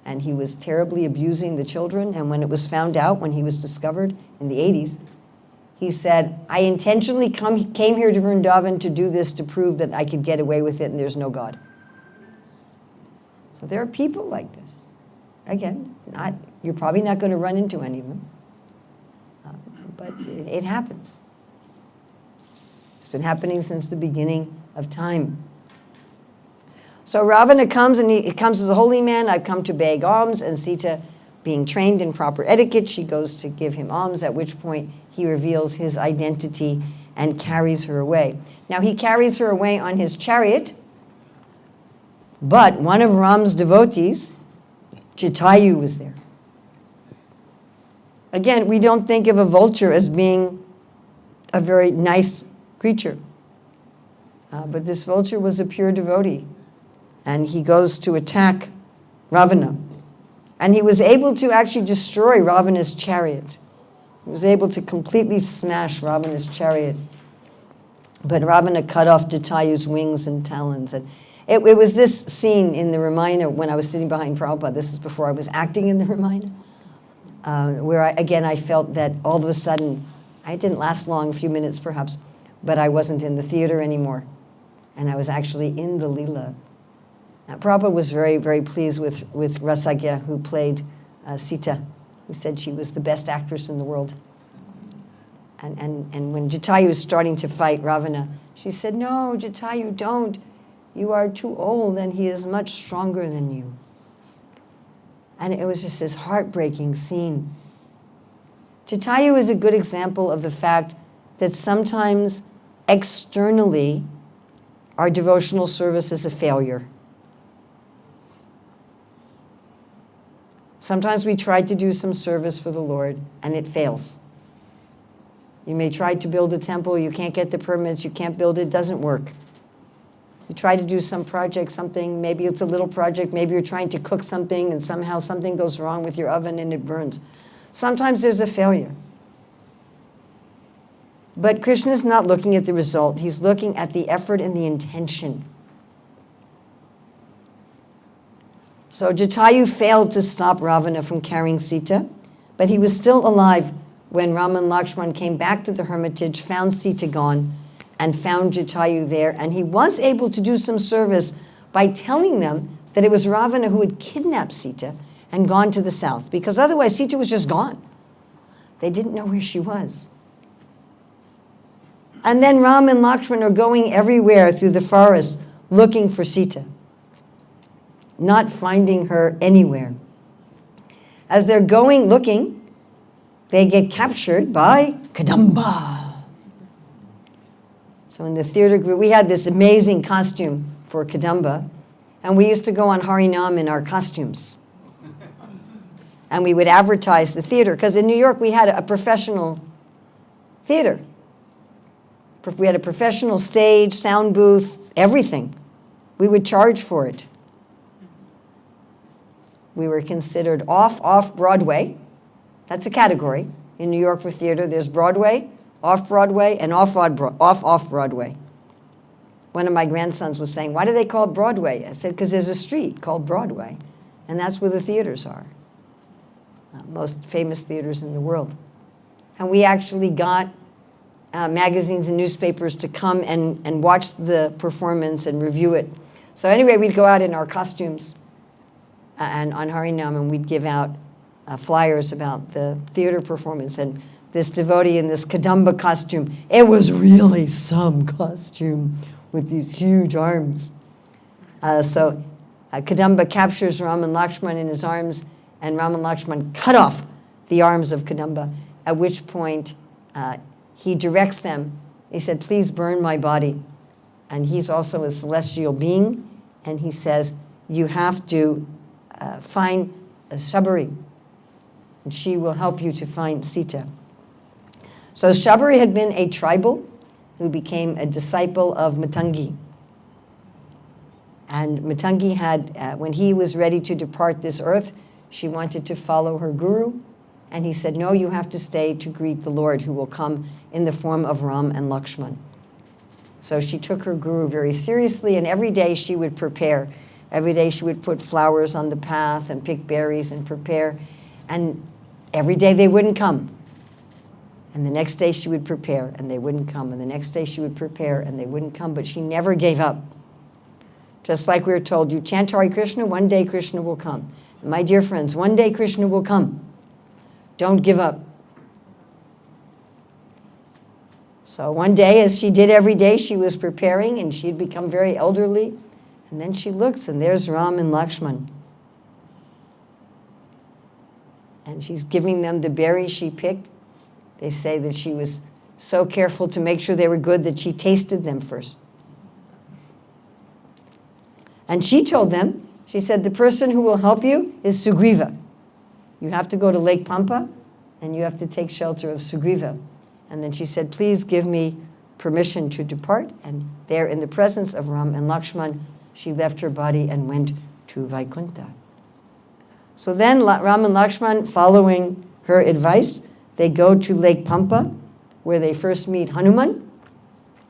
and he was terribly abusing the children. And when it was found out, when he was discovered in the 80s, he said, I intentionally came here to Vrindavan to do this to prove that I could get away with it and there's no God. So there are people like this. Again, you're probably not going to run into any of them, but it happens. It's been happening since the beginning of time. So Ravana comes, and he comes as a holy man. I've come to beg alms, and Sita, being trained in proper etiquette, she goes to give him alms, at which point he reveals his identity and carries her away. Now he carries her away on his chariot, but one of Ram's devotees, Jatayu, was there. Again, we don't think of a vulture as being a very nice creature. But this vulture was a pure devotee. And he goes to attack Ravana. And he was able to actually destroy Ravana's chariot. He was able to completely smash Ravana's chariot. But Ravana cut off Jatayu's wings and talons. And it was this scene in the Ramayana when I was sitting behind Prabhupada. This is before I was acting in the Ramayana. Where I felt that all of a sudden, I didn't last long, a few minutes perhaps, but I wasn't in the theater anymore. And I was actually in the Leela. Now, Prabhupada was very, very pleased with Rasagya, who played Sita, who said she was the best actress in the world. And when Jatayu was starting to fight Ravana, she said, "No, Jatayu, don't. You are too old and he is much stronger than you." And it was just this heartbreaking scene. Jatayu is a good example of the fact that sometimes externally our devotional service is a failure. Sometimes we try to do some service for the Lord and it fails. You may try to build a temple, you can't get the permits, you can't build it, it doesn't work. You try to do some project, something, maybe it's a little project, maybe you're trying to cook something and somehow something goes wrong with your oven and it burns. Sometimes there's a failure. But Krishna's not looking at the result, he's looking at the effort and the intention. So Jatayu failed to stop Ravana from carrying Sita, but he was still alive when Rama and Lakshman came back to the hermitage, found Sita gone, and found Jatayu there. And he was able to do some service by telling them that it was Ravana who had kidnapped Sita and gone to the south, because otherwise Sita was just gone. They didn't know where she was. And then Ram and Lakshman are going everywhere through the forest looking for Sita, not finding her anywhere. As they're going looking, they get captured by Kadamba. So in the theater group, we had this amazing costume for Kadamba, and we used to go on Harinam in our costumes. And we would advertise the theater, because in New York we had a professional theater. We had a professional stage, sound booth, everything. We would charge for it. We were considered off Broadway. That's a category in New York for theater. There's Broadway, off-Broadway, and off-Broadway. One of my grandsons was saying, "Why do they call it Broadway?" I said, "Because there's a street called Broadway, and that's where the theaters are. Most famous theaters in the world." And we actually got magazines and newspapers to come and watch the performance and review it. So anyway, we'd go out in our costumes and on Harinam, and we'd give out flyers about the theater performance. And this devotee in this Kadamba costume, it was really some costume with these huge arms. So Kadamba captures Ram and Lakshman in his arms, and Ram and Lakshman cut off the arms of Kadamba, at which point he directs them. He said, "Please burn my body." And he's also a celestial being, and he says, "You have to find a Shabari, and she will help you to find Sita." So Shabari had been a tribal who became a disciple of Matangi. And Matangi had, when he was ready to depart this earth, she wanted to follow her guru. And he said, "No, you have to stay to greet the Lord, who will come in the form of Ram and Lakshman." So she took her guru very seriously, and every day she would prepare. Every day she would put flowers on the path and pick berries and prepare. And every day they wouldn't come. And the next day she would prepare and they wouldn't come. And the next day she would prepare and they wouldn't come. But she never gave up. Just like we were told, you chant Hare Krishna, one day Krishna will come. And my dear friends, one day Krishna will come. Don't give up. So one day, as she did every day, she was preparing and she had become very elderly. And then she looks and there's Ram and Lakshman. And she's giving them the berries she picked. They say that she was so careful to make sure they were good that she tasted them first. And she told them, she said, the person who will help you is Sugriva. You have to go to Lake Pampa and you have to take shelter of Sugriva. And then she said, please give me permission to depart. And there in the presence of Ram and Lakshman, she left her body and went to Vaikuntha. So then Ram and Lakshman, following her advice, they go to Lake Pampa, where they first meet Hanuman.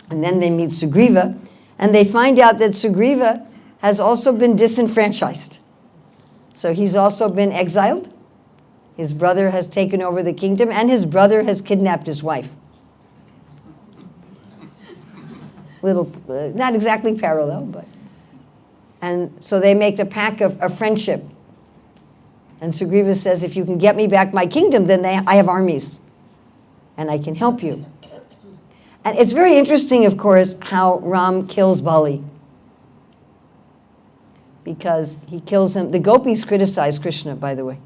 And then they meet Sugriva, and they find out that Sugriva has also been disenfranchised. So he's also been exiled. His brother has taken over the kingdom, and his brother has kidnapped his wife. Little, not exactly parallel, but. And so they make the pact of friendship. And Sugriva says, if you can get me back my kingdom, then I have armies, and I can help you. And it's very interesting, of course, how Ram kills Bali. Because he kills him. The gopis criticize Krishna, by the way,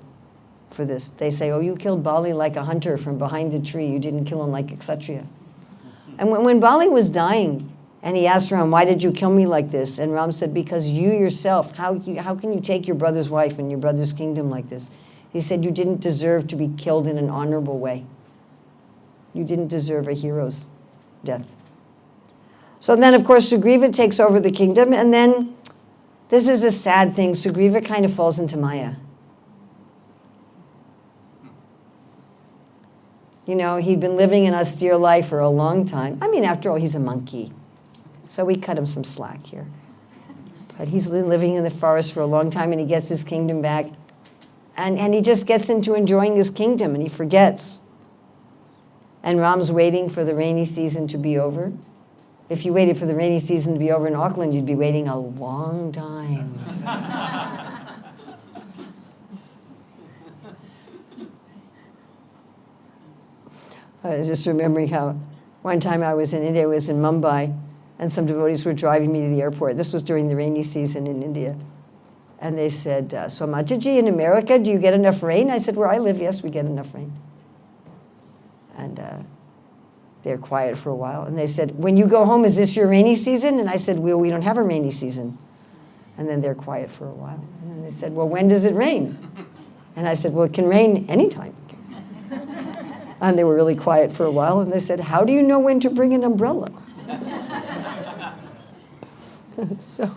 for this. They say, oh, you killed Bali like a hunter from behind the tree. You didn't kill him like Kshatriya. And when Bali was dying, and he asked Ram, why did you kill me like this? And Ram said, because you yourself, how can you take your brother's wife and your brother's kingdom like this? He said, you didn't deserve to be killed in an honorable way. You didn't deserve a hero's death. So then, of course, Sugriva takes over the kingdom, and then, this is a sad thing, Sugriva kind of falls into Maya. You know, he'd been living an austere life for a long time. I mean, after all, he's a monkey. So we cut him some slack here. But he's been living in the forest for a long time, and he gets his kingdom back. And he just gets into enjoying his kingdom, and he forgets. And Ram's waiting for the rainy season to be over. If you waited for the rainy season to be over in Auckland, you'd be waiting a long time. I was just remembering how one time I was in India, I was in Mumbai, and some devotees were driving me to the airport. This was during the rainy season in India. And they said, so Mataji, in America, do you get enough rain? I said, where I live, yes, we get enough rain. And they're quiet for a while. And they said, when you go home, is this your rainy season? And I said, well, we don't have a rainy season. And then they're quiet for a while. And then they said, well, when does it rain? And I said, well, it can rain anytime. And they were really quiet for a while. And they said, how do you know when to bring an umbrella? So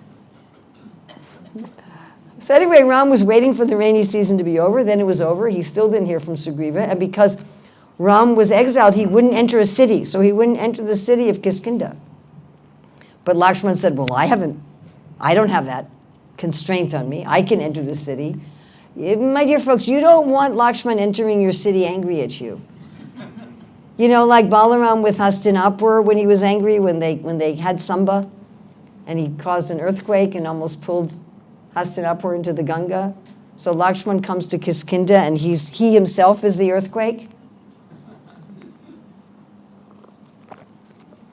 anyway, Ram was waiting for the rainy season to be over. Then it was over. He still didn't hear from Sugriva. And because Ram was exiled, he wouldn't enter a city. So he wouldn't enter the city of Kiskinda. But Lakshman said, well, I don't have that constraint on me. I can enter the city. My dear folks, you don't want Lakshman entering your city angry at you. You know, like Balaram with Hastinapur when he was angry when they had Samba and he caused an earthquake and almost pulled Hastinapur into the Ganga. So Lakshman comes to Kiskinda and he himself is the earthquake.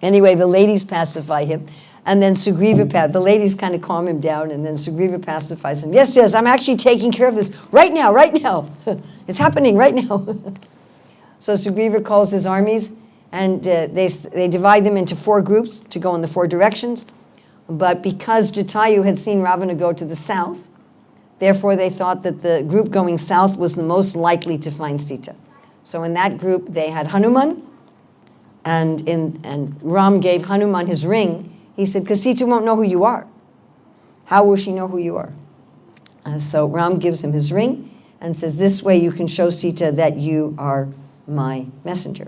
Anyway, the ladies pacify him. And then Sugriva, the ladies kind of calm him down, and then Sugriva pacifies him. Yes, yes, I'm actually taking care of this right now. It's happening right now. So Sugriva calls his armies, and they divide them into 4 groups to go in the 4 directions. But because Jatayu had seen Ravana go to the south, therefore they thought that the group going south was the most likely to find Sita. So in that group, they had Hanuman, and Ram gave Hanuman his ring. He said, because Sita won't know who you are. How will she know who you are? So Ram gives him his ring and says, this way you can show Sita that you are my messenger.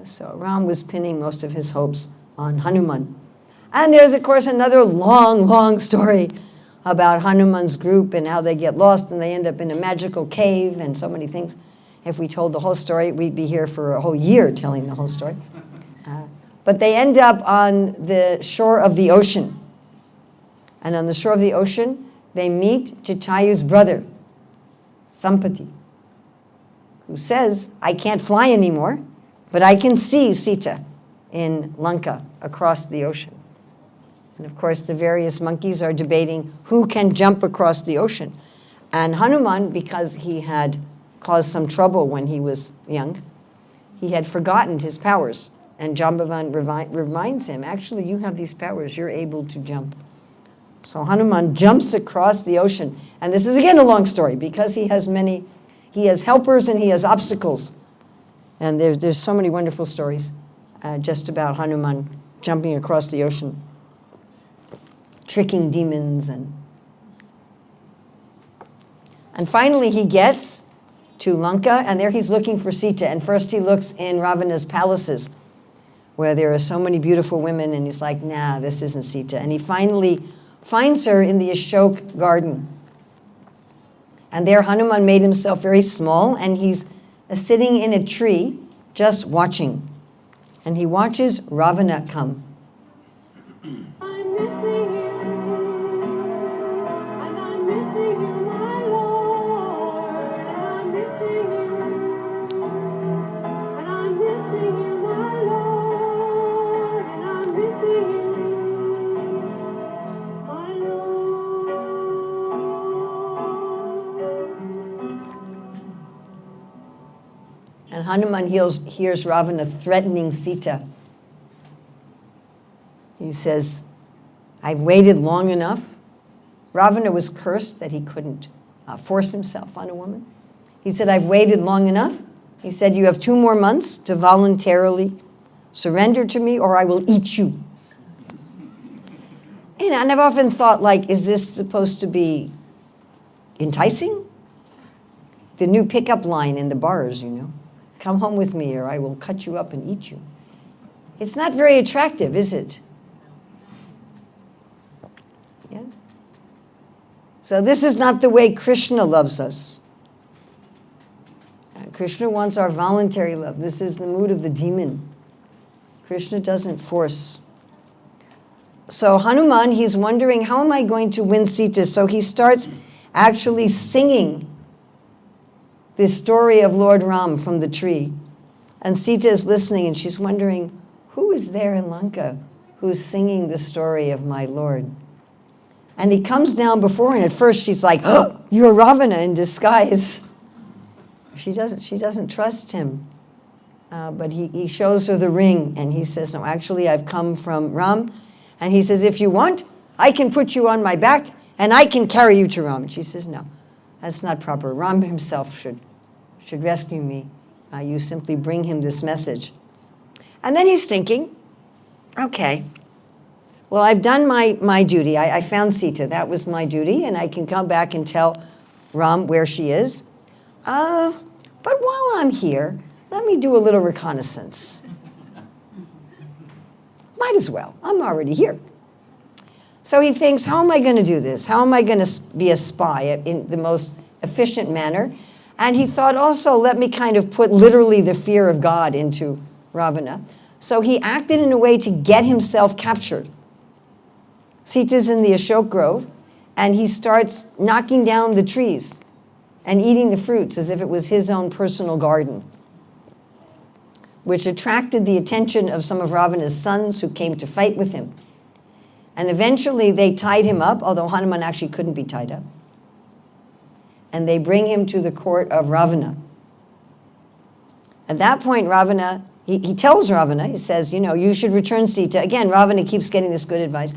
So Ram was pinning most of his hopes on Hanuman. And there's, of course, another long, long story about Hanuman's group and how they get lost and they end up in a magical cave and so many things. If we told the whole story, we'd be here for a whole year telling the whole story. But they end up on the shore of the ocean. And on the shore of the ocean, they meet Jatayu's brother, Sampati, who says, I can't fly anymore, but I can see Sita in Lanka across the ocean. And of course, the various monkeys are debating who can jump across the ocean. And Hanuman, because he had caused some trouble when he was young, he had forgotten his powers. And Jambavan reminds him, actually, you have these powers. You're able to jump. So Hanuman jumps across the ocean. And this is, again, a long story because he has many He has helpers and he has obstacles. And there's so many wonderful stories just about Hanuman jumping across the ocean, tricking demons. And finally he gets to Lanka, and there he's looking for Sita. And first he looks in Ravana's palaces, where there are so many beautiful women, and he's like, nah, this isn't Sita. And he finally finds her in the Ashok garden. And there Hanuman made himself very small, and he's sitting in a tree, just watching. And he watches Ravana come. And Hanuman hears Ravana threatening Sita. He says, I've waited long enough. Ravana was cursed that he couldn't force himself on a woman. He said, I've waited long enough. He said, you have 2 more months to voluntarily surrender to me or I will eat you. And I've often thought, like, is this supposed to be enticing? The new pickup line in the bars, you know. Come home with me or I will cut you up and eat you. It's not very attractive, is it? Yeah. So this is not the way Krishna loves us. Krishna wants our voluntary love. This is the mood of the demon. Krishna doesn't force. So Hanuman, he's wondering, how am I going to win Sita? So he starts actually singing this story of Lord Ram from the tree. And Sita is listening and she's wondering, who is there in Lanka who's singing the story of my Lord? And he comes down before her, and at first she's like, oh, you're Ravana in disguise. She doesn't trust him. But he shows her the ring and he says, no, actually I've come from Ram. And he says, if you want, I can put you on my back and I can carry you to Ram. And she says, no, that's not proper. Ram himself should rescue me. You simply bring him this message. And then he's thinking, okay, well, I've done my duty. I found Sita. That was my duty. And I can come back and tell Ram where she is. But while I'm here, let me do a little reconnaissance. Might as well. I'm already here. So he thinks, how am I going to do this? How am I going to be a spy in the most efficient manner? And he thought also, let me kind of put literally the fear of God into Ravana. So he acted in a way to get himself captured. Sita's in the Ashok Grove, and he starts knocking down the trees and eating the fruits as if it was his own personal garden, which attracted the attention of some of Ravana's sons who came to fight with him. And eventually they tied him up, although Hanuman actually couldn't be tied up. And they bring him to the court of Ravana. At that point, Ravana, he tells Ravana, he says, you know, you should return Sita. Again, Ravana keeps getting this good advice.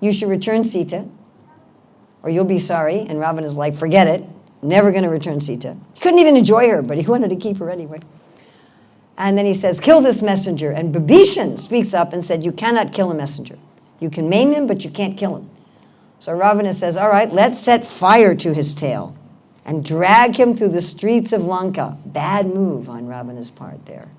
You should return Sita, or you'll be sorry. And Ravana's like, forget it. I'm never going to return Sita. He couldn't even enjoy her, but he wanted to keep her anyway. And then he says, kill this messenger. And Bibhishan speaks up and said, you cannot kill a messenger. You can maim him, but you can't kill him. So Ravana says, all right, let's set fire to his tail and drag him through the streets of Lanka. Bad move on Ravana's part there.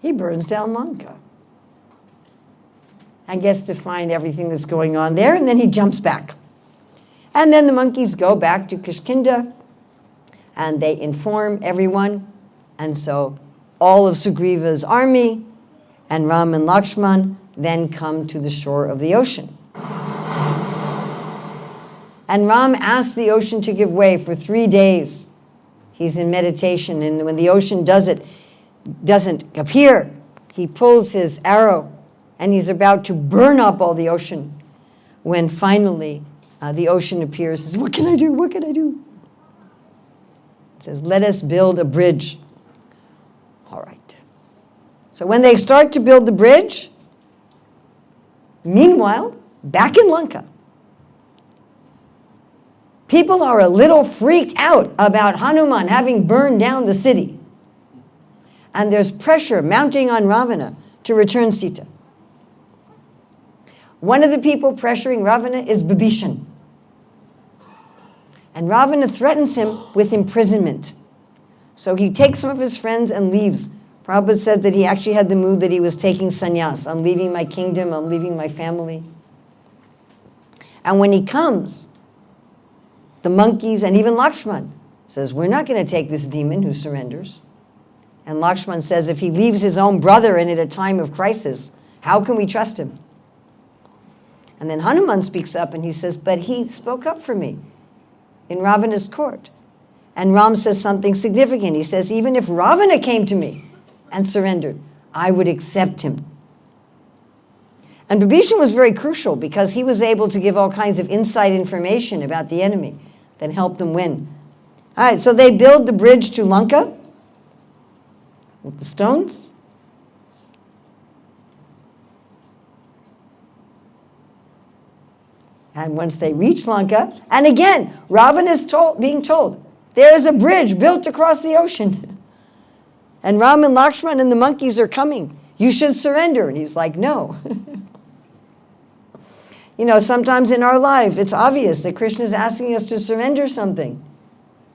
He burns down Lanka and gets to find everything that's going on there, and then he jumps back. And then the monkeys go back to Kishkinda and they inform everyone. And so all of Sugriva's army and Ram and Lakshman then come to the shore of the ocean. And Ram asks the ocean to give way for 3 days. He's in meditation, and when the ocean doesn't appear, he pulls his arrow and he's about to burn up all the ocean when finally the ocean appears. Says, "What can I do? What can I do?" It says, "Let us build a bridge." All right. So when they start to build the bridge, meanwhile, back in Lanka, people are a little freaked out about Hanuman having burned down the city. And there's pressure mounting on Ravana to return Sita. One of the people pressuring Ravana is Bibhishan. And Ravana threatens him with imprisonment. So he takes some of his friends and leaves. Prabhupada said that he actually had the mood that he was taking sannyas. I'm leaving my kingdom, I'm leaving my family. And when he comes, the monkeys and even Lakshman says, "We're not going to take this demon who surrenders." And Lakshman says, if he leaves his own brother in at a time of crisis, how can we trust him? And then Hanuman speaks up and he says, "But he spoke up for me in Ravana's court." And Ram says something significant. He says, even if Ravana came to me and surrendered, I would accept him. And Bibhishan was very crucial because he was able to give all kinds of inside information about the enemy that helped them win. All right, so they build the bridge to Lanka with the stones. And once they reach Lanka, and again, Ravana is being told, there is a bridge built across the ocean. And Ram and Lakshman and the monkeys are coming. You should surrender. And he's like, no. You know, sometimes in our life, it's obvious that Krishna is asking us to surrender something.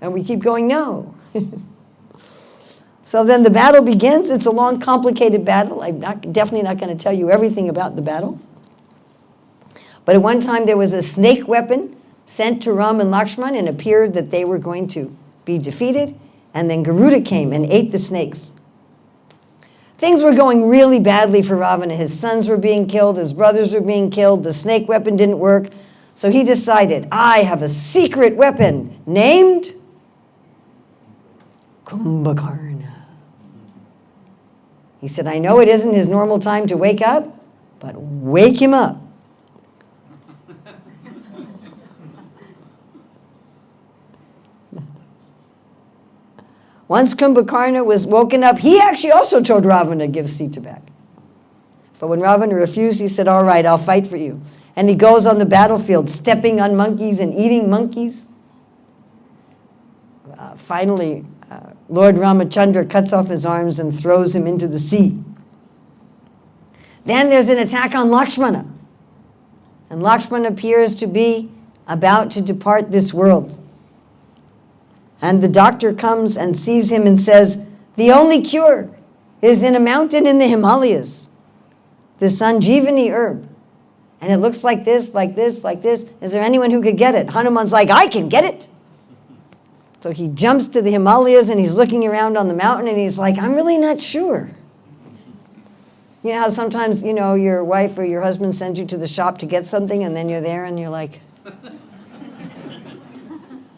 And we keep going, no. So then the battle begins. It's a long, complicated battle. I'm definitely not going to tell you everything about the battle. But at one time, there was a snake weapon sent to Ram and Lakshman, and it appeared that they were going to be defeated. And then Garuda came and ate the snakes. Things were going really badly for Ravana. His sons were being killed. His brothers were being killed. The snake weapon didn't work. So he decided, I have a secret weapon named Kumbhakarna. He said, I know it isn't his normal time to wake up, but wake him up. Once Kumbhakarna was woken up, he actually also told Ravana to give Sita back. But when Ravana refused, he said, all right, I'll fight for you. And he goes on the battlefield, stepping on monkeys and eating monkeys. Finally, Lord Ramachandra cuts off his arms and throws him into the sea. Then there's an attack on Lakshmana. And Lakshmana appears to be about to depart this world. And the doctor comes and sees him and says, the only cure is in a mountain in the Himalayas, the Sanjeevani herb. And it looks like this, like this, like this. Is there anyone who could get it? Hanuman's like, I can get it. So he jumps to the Himalayas and he's looking around on the mountain and he's like, I'm really not sure. You know how sometimes, you know, your wife or your husband sends you to the shop to get something and then you're there and you're like,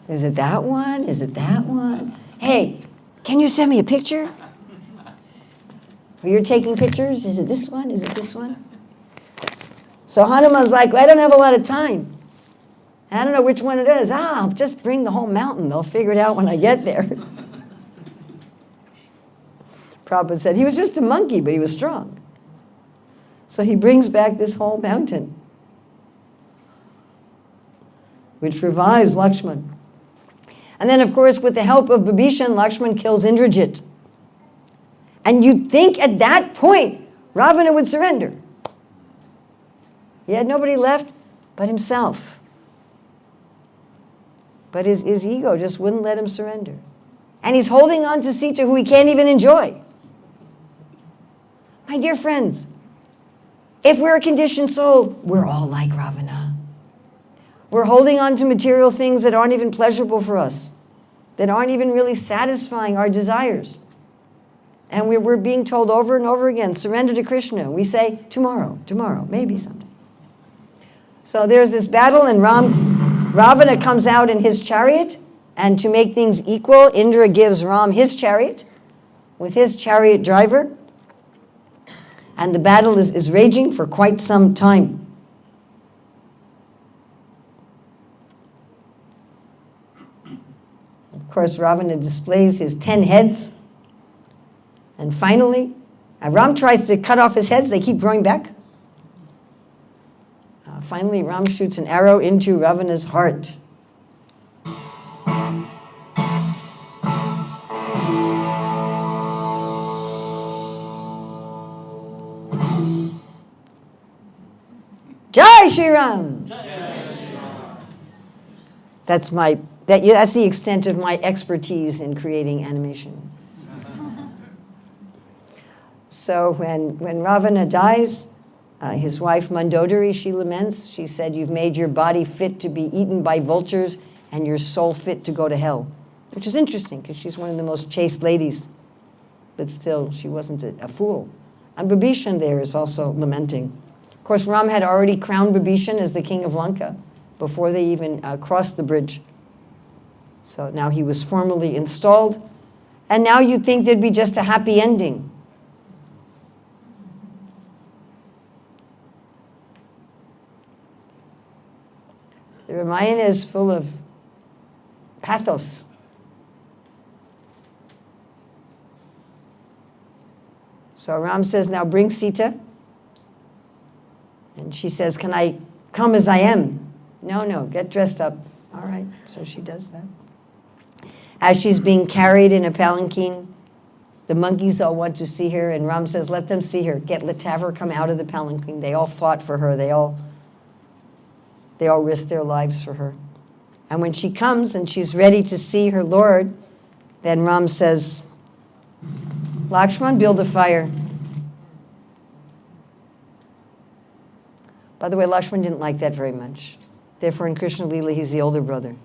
is it that one? Is it that one? Hey, can you send me a picture? Or you're taking pictures? Is it this one? Is it this one? So Hanuman's like, well, I don't have a lot of time. I don't know which one it is. I'll just bring the whole mountain. They'll figure it out when I get there. Prabhupada said he was just a monkey, but he was strong. So he brings back this whole mountain, which revives Lakshman. And then, of course, with the help of Bibhishan, Lakshman kills Indrajit. And you'd think at that point, Ravana would surrender. He had nobody left but himself. But his ego just wouldn't let him surrender. And he's holding on to Sita, who he can't even enjoy. My dear friends, if we're a conditioned soul, we're all like Ravana. We're holding on to material things that aren't even pleasurable for us, that aren't even really satisfying our desires. And we're being told over and over again, surrender to Krishna. We say, tomorrow, maybe someday. So there's this battle, and Ravana comes out in his chariot, and to make things equal, Indra gives Ram his chariot with his chariot driver, and the battle is raging for quite some time. Of course, Ravana displays his 10 heads, and finally, Ram tries to cut off his heads, they keep growing back. Finally, Ram shoots an arrow into Ravana's heart. Jai Shri Ram! That's the extent of my expertise in creating animation. So when Ravana dies, his wife Mandodari, she laments. She said, you've made your body fit to be eaten by vultures and your soul fit to go to hell. Which is interesting because she's one of the most chaste ladies. But still, she wasn't a fool. And Bibhishan there is also lamenting. Of course, Ram had already crowned Bibhishan as the king of Lanka before they even crossed the bridge. So now he was formally installed. And now you'd think there'd be just a happy ending. The Ramayana is full of pathos. So Ram says, now bring Sita. And she says, can I come as I am? No, get dressed up. All right, so she does that. As she's being carried in a palanquin, the monkeys all want to see her, and Ram says, let them see her. Let her come out of the palanquin. They all fought for her. They all risked their lives for her. And when she comes and she's ready to see her Lord, then Ram says, Lakshman, build a fire. By the way, Lakshman didn't like that very much. Therefore, in Krishna Lila, he's the older brother.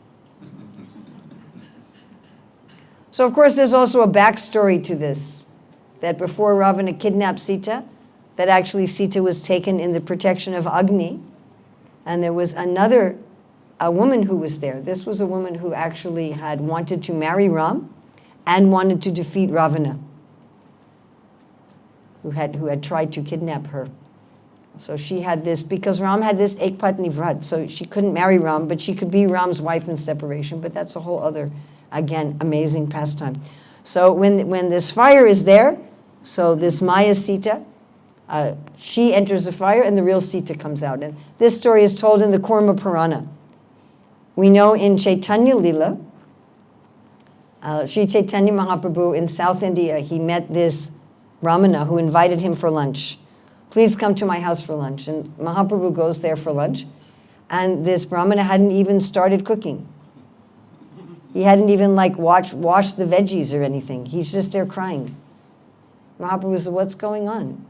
So, of course, there's also a backstory to this, that before Ravana kidnapped Sita, that actually Sita was taken in the protection of Agni, and there was a woman who was there. This was a woman who actually had wanted to marry Ram and wanted to defeat Ravana, who had tried to kidnap her. So she had this, because Ram had this Ekpatni Vrat, so she couldn't marry Ram, but she could be Ram's wife in separation, but that's a whole other, again, amazing pastime. So when this fire is there, so this Maya Sita, she enters the fire and the real Sita comes out. And this story is told in the Kurma Purana. We know in Chaitanya Lila, Sri Chaitanya Mahaprabhu in South India, he met this Brahmana who invited him for lunch. Please come to my house for lunch. And Mahaprabhu goes there for lunch. And this Brahmana hadn't even started cooking. He hadn't even washed the veggies or anything. He's just there crying. Mahaprabhu said, what's going on?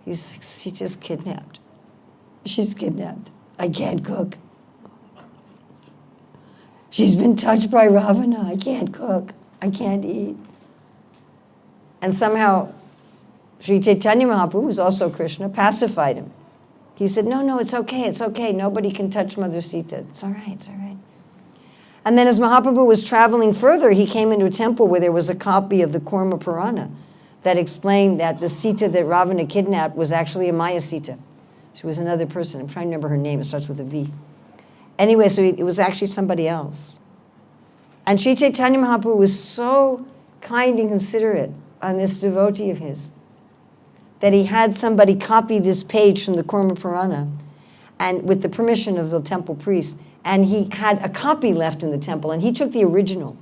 He's like, she just kidnapped. She's kidnapped. I can't cook. She's been touched by Ravana. I can't cook. I can't eat. And somehow, Sri Chaitanya Mahaprabhu, who's also Krishna, pacified him. He said, no, it's okay. Nobody can touch Mother Sita. It's all right. And then as Mahaprabhu was traveling further, he came into a temple where there was a copy of the Kurma Purana that explained that the Sita that Ravana kidnapped was actually a Maya Sita. She was another person. I'm trying to remember her name. It starts with a V. Anyway, so it was actually somebody else. And Sri Chaitanya Mahaprabhu was so kind and considerate on this devotee of his that he had somebody copy this page from the Kurma Purana, and with the permission of the temple priest, and he had a copy left in the temple, and he took the original,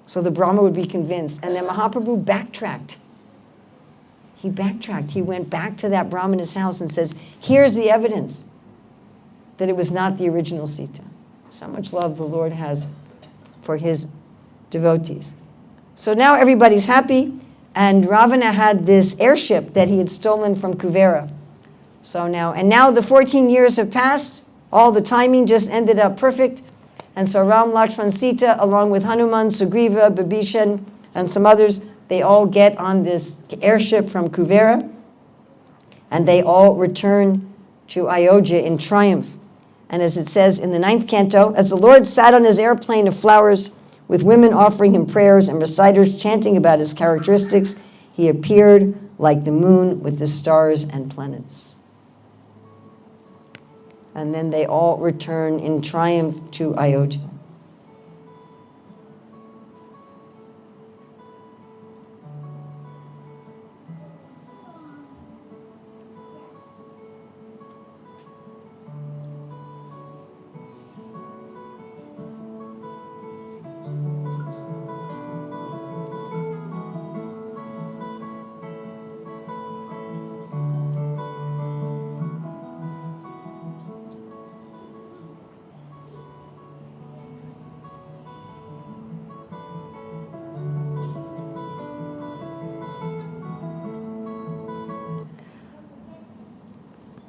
so the Brahma would be convinced. And then Mahaprabhu backtracked. He went back to that Brahmana's house and says, here's the evidence that it was not the original Sita. So much love the Lord has for his devotees. So now everybody's happy. And Ravana had this airship that he had stolen from Kuvera. So now the 14 years have passed, All the timing just ended up perfect. And so Ram, Lakshman, Sita, along with Hanuman, Sugriva, Bibhishan, and some others, they all get on this airship from Kuvera, and they all return to Ayodhya in triumph. And as it says in the 9th canto, as the Lord sat on his airplane of flowers, with women offering him prayers and reciters chanting about his characteristics, he appeared like the moon with the stars and planets. And then they all return in triumph to Ayodhya.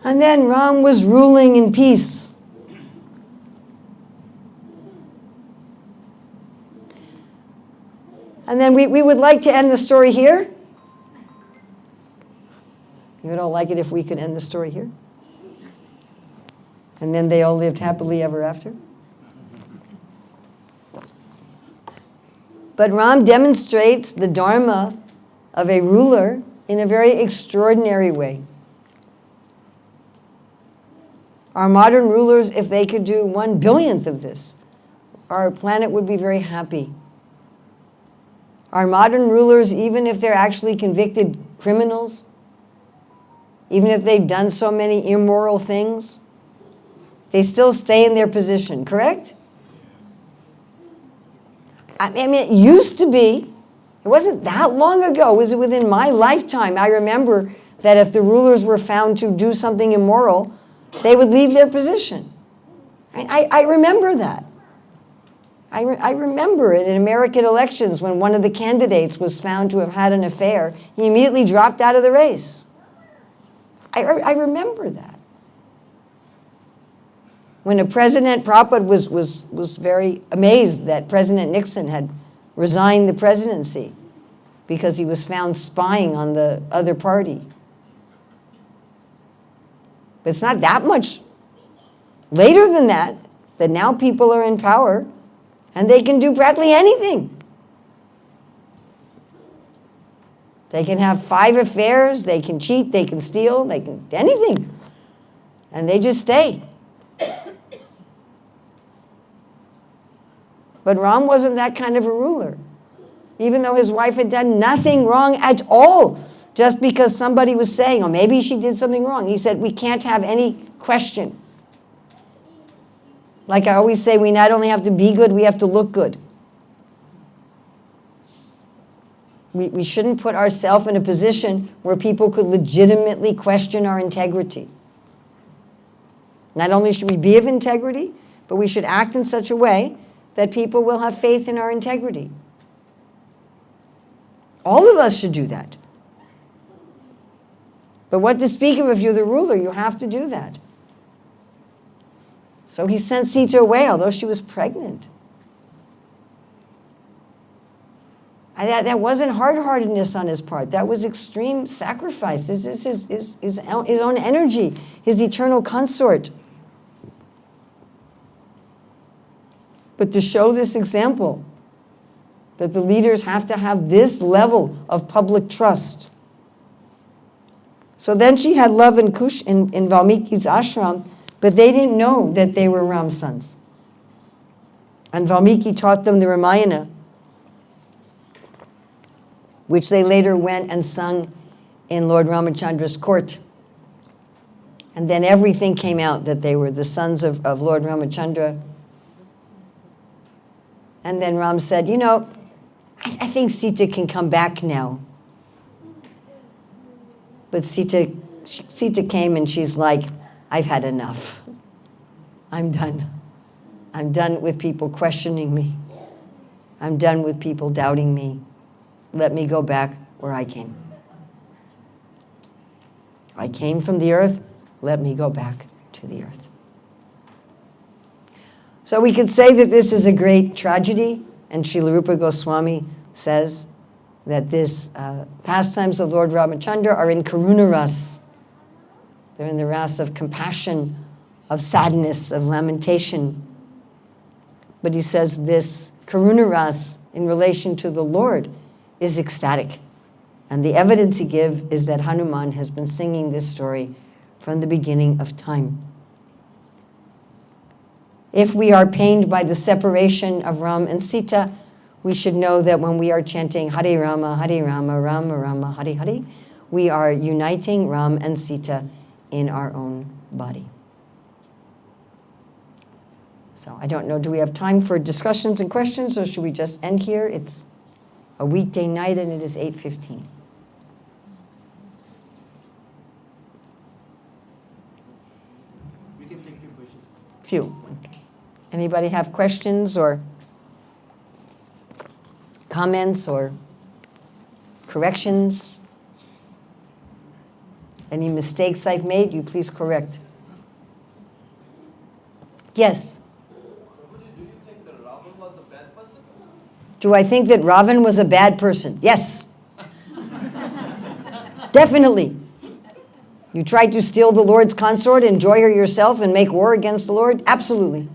And then Ram was ruling in peace. And then we would like to end the story here. You don't like it if we could end the story here? And then they all lived happily ever after? But Ram demonstrates the dharma of a ruler in a very extraordinary way. Our modern rulers, if they could do 1/billionth of this, our planet would be very happy. Our modern rulers, even if they're actually convicted criminals, even if they've done so many immoral things, they still stay in their position, correct? I mean, it used to be, it wasn't that long ago, was it within my lifetime? I remember that if the rulers were found to do something immoral, they would leave their position. I remember that. I remember it in American elections when one of the candidates was found to have had an affair. He immediately dropped out of the race. I remember that. When a president, Prabhupada was very amazed that President Nixon had resigned the presidency because he was found spying on the other party. But it's not that much later than that now people are in power and they can do practically anything. They can have 5 affairs, they can cheat, they can steal, they can anything. And they just stay. But Ram wasn't that kind of a ruler. Even though his wife had done nothing wrong at all, just because somebody was saying, oh, maybe she did something wrong. He said, we can't have any question. Like I always say, we not only have to be good, we have to look good. We shouldn't put ourselves in a position where people could legitimately question our integrity. Not only should we be of integrity, but we should act in such a way that people will have faith in our integrity. All of us should do that. But what to speak of if you're the ruler, you have to do that. So he sent Sita away, although she was pregnant. That wasn't hard-heartedness on his part. That was extreme sacrifice. This is his own energy, his eternal consort. But to show this example, that the leaders have to have this level of public trust. So then she had love and Kush in Valmiki's ashram, but they didn't know that they were Ram's sons. And Valmiki taught them the Ramayana, which they later went and sung in Lord Ramachandra's court. And then everything came out that they were the sons of Lord Ramachandra. And then Ram said, you know, I think Sita can come back now. But Sita came and she's like, I've had enough. I'm done. I'm done with people questioning me. I'm done with people doubting me. Let me go back where I came. I came from the earth. Let me go back to the earth. So we could say that this is a great tragedy, and Srila Rupa Goswami says that this pastimes of Lord Ramachandra are in Karuna Ras. They're in the ras of compassion, of sadness, of lamentation. But he says this Karuna Ras in relation to the Lord is ecstatic. And the evidence he gives is that Hanuman has been singing this story from the beginning of time. If we are pained by the separation of Ram and Sita, we should know that when we are chanting Hare Rama, Rama Rama, Hare Hare, we are uniting Ram and Sita in our own body. So I don't know, do we have time for discussions and questions, or should we just end here? It's a weekday night and it is 8:15. We can take few questions. Few. Okay. Anybody have questions or comments or corrections? Any mistakes I've made, you please correct. Yes? Do you think that Ravan was a bad person? Do I think that Ravan was a bad person? Yes. Definitely. You tried to steal the Lord's consort, enjoy her yourself, and make war against the Lord? Absolutely.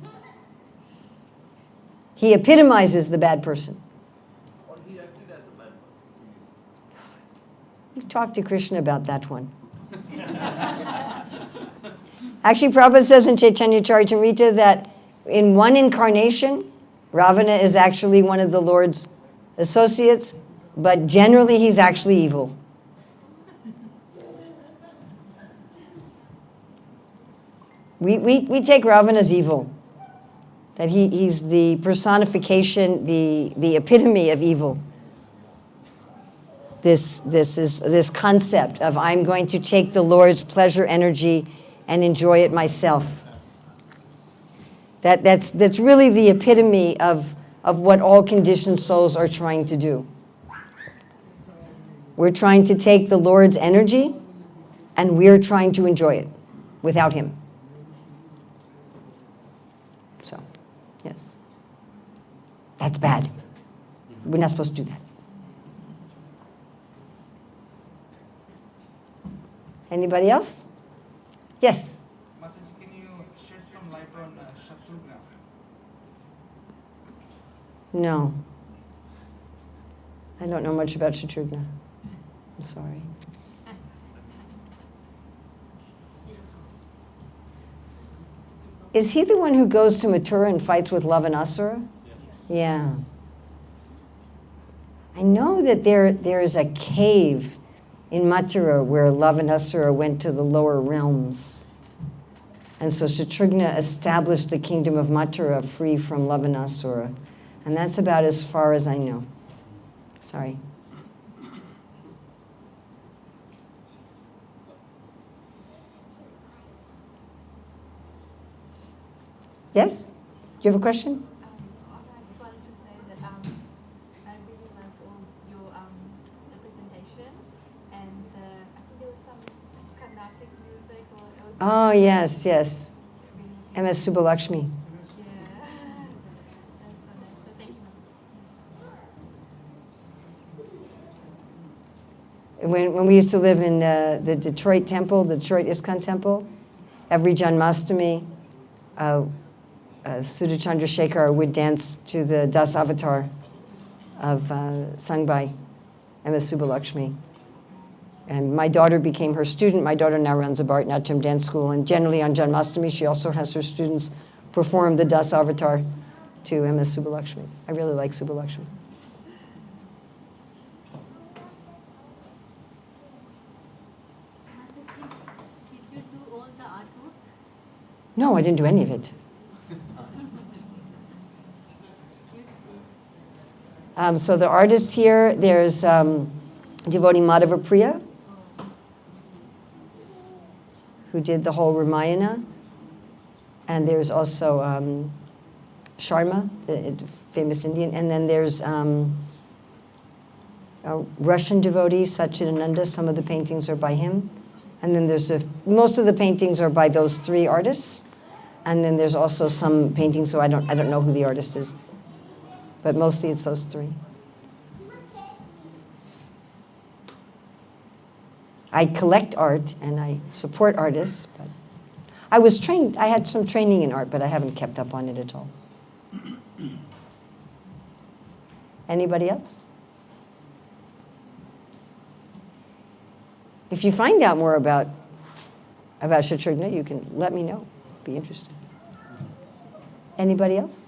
He epitomizes the bad person. Or he acted as a bad person? You talk to Krishna about that one. Actually, Prabhupada says in Chaitanya Charitamrita that in one incarnation, Ravana is actually one of the Lord's associates, but generally he's actually evil. We take Ravana as evil, that he's the personification, the epitome of evil. This concept of I'm going to take the Lord's pleasure energy and enjoy it myself. That's really the epitome of what all conditioned souls are trying to do. We're trying to take the Lord's energy and we're trying to enjoy it without him. So, yes. That's bad. We're not supposed to do that. Anybody else? Yes? Mataji, can you shed some light on Shatrugna? No. I don't know much about Shatrugna. I'm sorry. Is he the one who goes to Mathura and fights with Lavanasura? Yeah. I know that there is a cave in Mathura where Lavanasura went to the lower realms. And so Shatrugna established the kingdom of Mathura free from Lavanasura. And that's about as far as I know. Sorry. Yes? You have a question? I just wanted to say that I really loved all your the presentation, and I think there was some Carnatic music, or it was. Oh, yes, yes. Really, MS Subbalakshmi. yeah, that's so nice. So thank you. When we used to live in the Detroit temple, the Detroit ISKCON temple, every Janmashtami, Sudha Chandrasekhar would dance to the Das Avatar of sung by MS Subbalakshmi. And my daughter became her student. My daughter now runs a Bharatanatyam dance school. And generally on Janmashtami, she also has her students perform the Das Avatar to MS Subbalakshmi. I really like Subbalakshmi. Did you do all the artwork? No, I didn't do any of it. So the artists here, there's devotee Madhava Priya, who did the whole Ramayana. And there's also Sharma, the famous Indian. And then there's a Russian devotee, Satchidananda. Some of the paintings are by him. And then there's most of the paintings are by those three artists. And then there's also some paintings, so I don't know who the artist is. But mostly it's those three. I collect art and I support artists, but I was trained, I had some training in art, but I haven't kept up on it at all. Anybody else? If you find out more about Shatrughna, you can let me know. Be interested. Anybody else?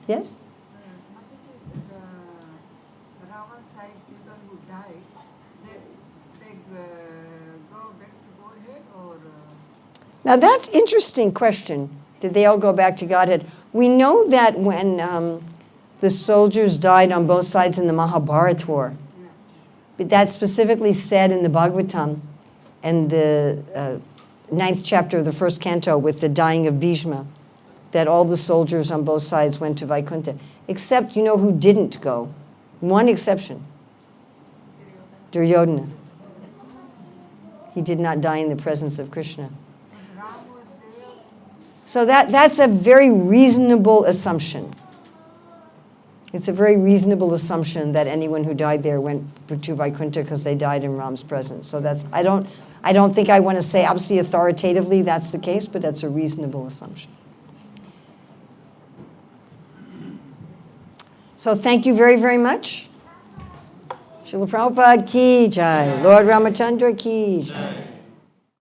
Yes? The Rama's side people who died, they go back to Godhead or? Now that's interesting question. Did they all go back to Godhead? We know that when the soldiers died on both sides in the Mahabharata war, but that's specifically said in the Bhagavatam and the 9th chapter of the 1st canto with the dying of Bhishma, that all the soldiers on both sides went to Vaikuntha. Except, you know who didn't go? One exception. Duryodhana. He did not die in the presence of Krishna. So that's a very reasonable assumption. It's a very reasonable assumption that anyone who died there went to Vaikuntha because they died in Ram's presence. So that's, I don't think I want to say absolutely authoritatively that's the case, but that's a reasonable assumption. So thank you very, very much. Srila Prabhupada ki jai. Lord Ramachandra ki jai.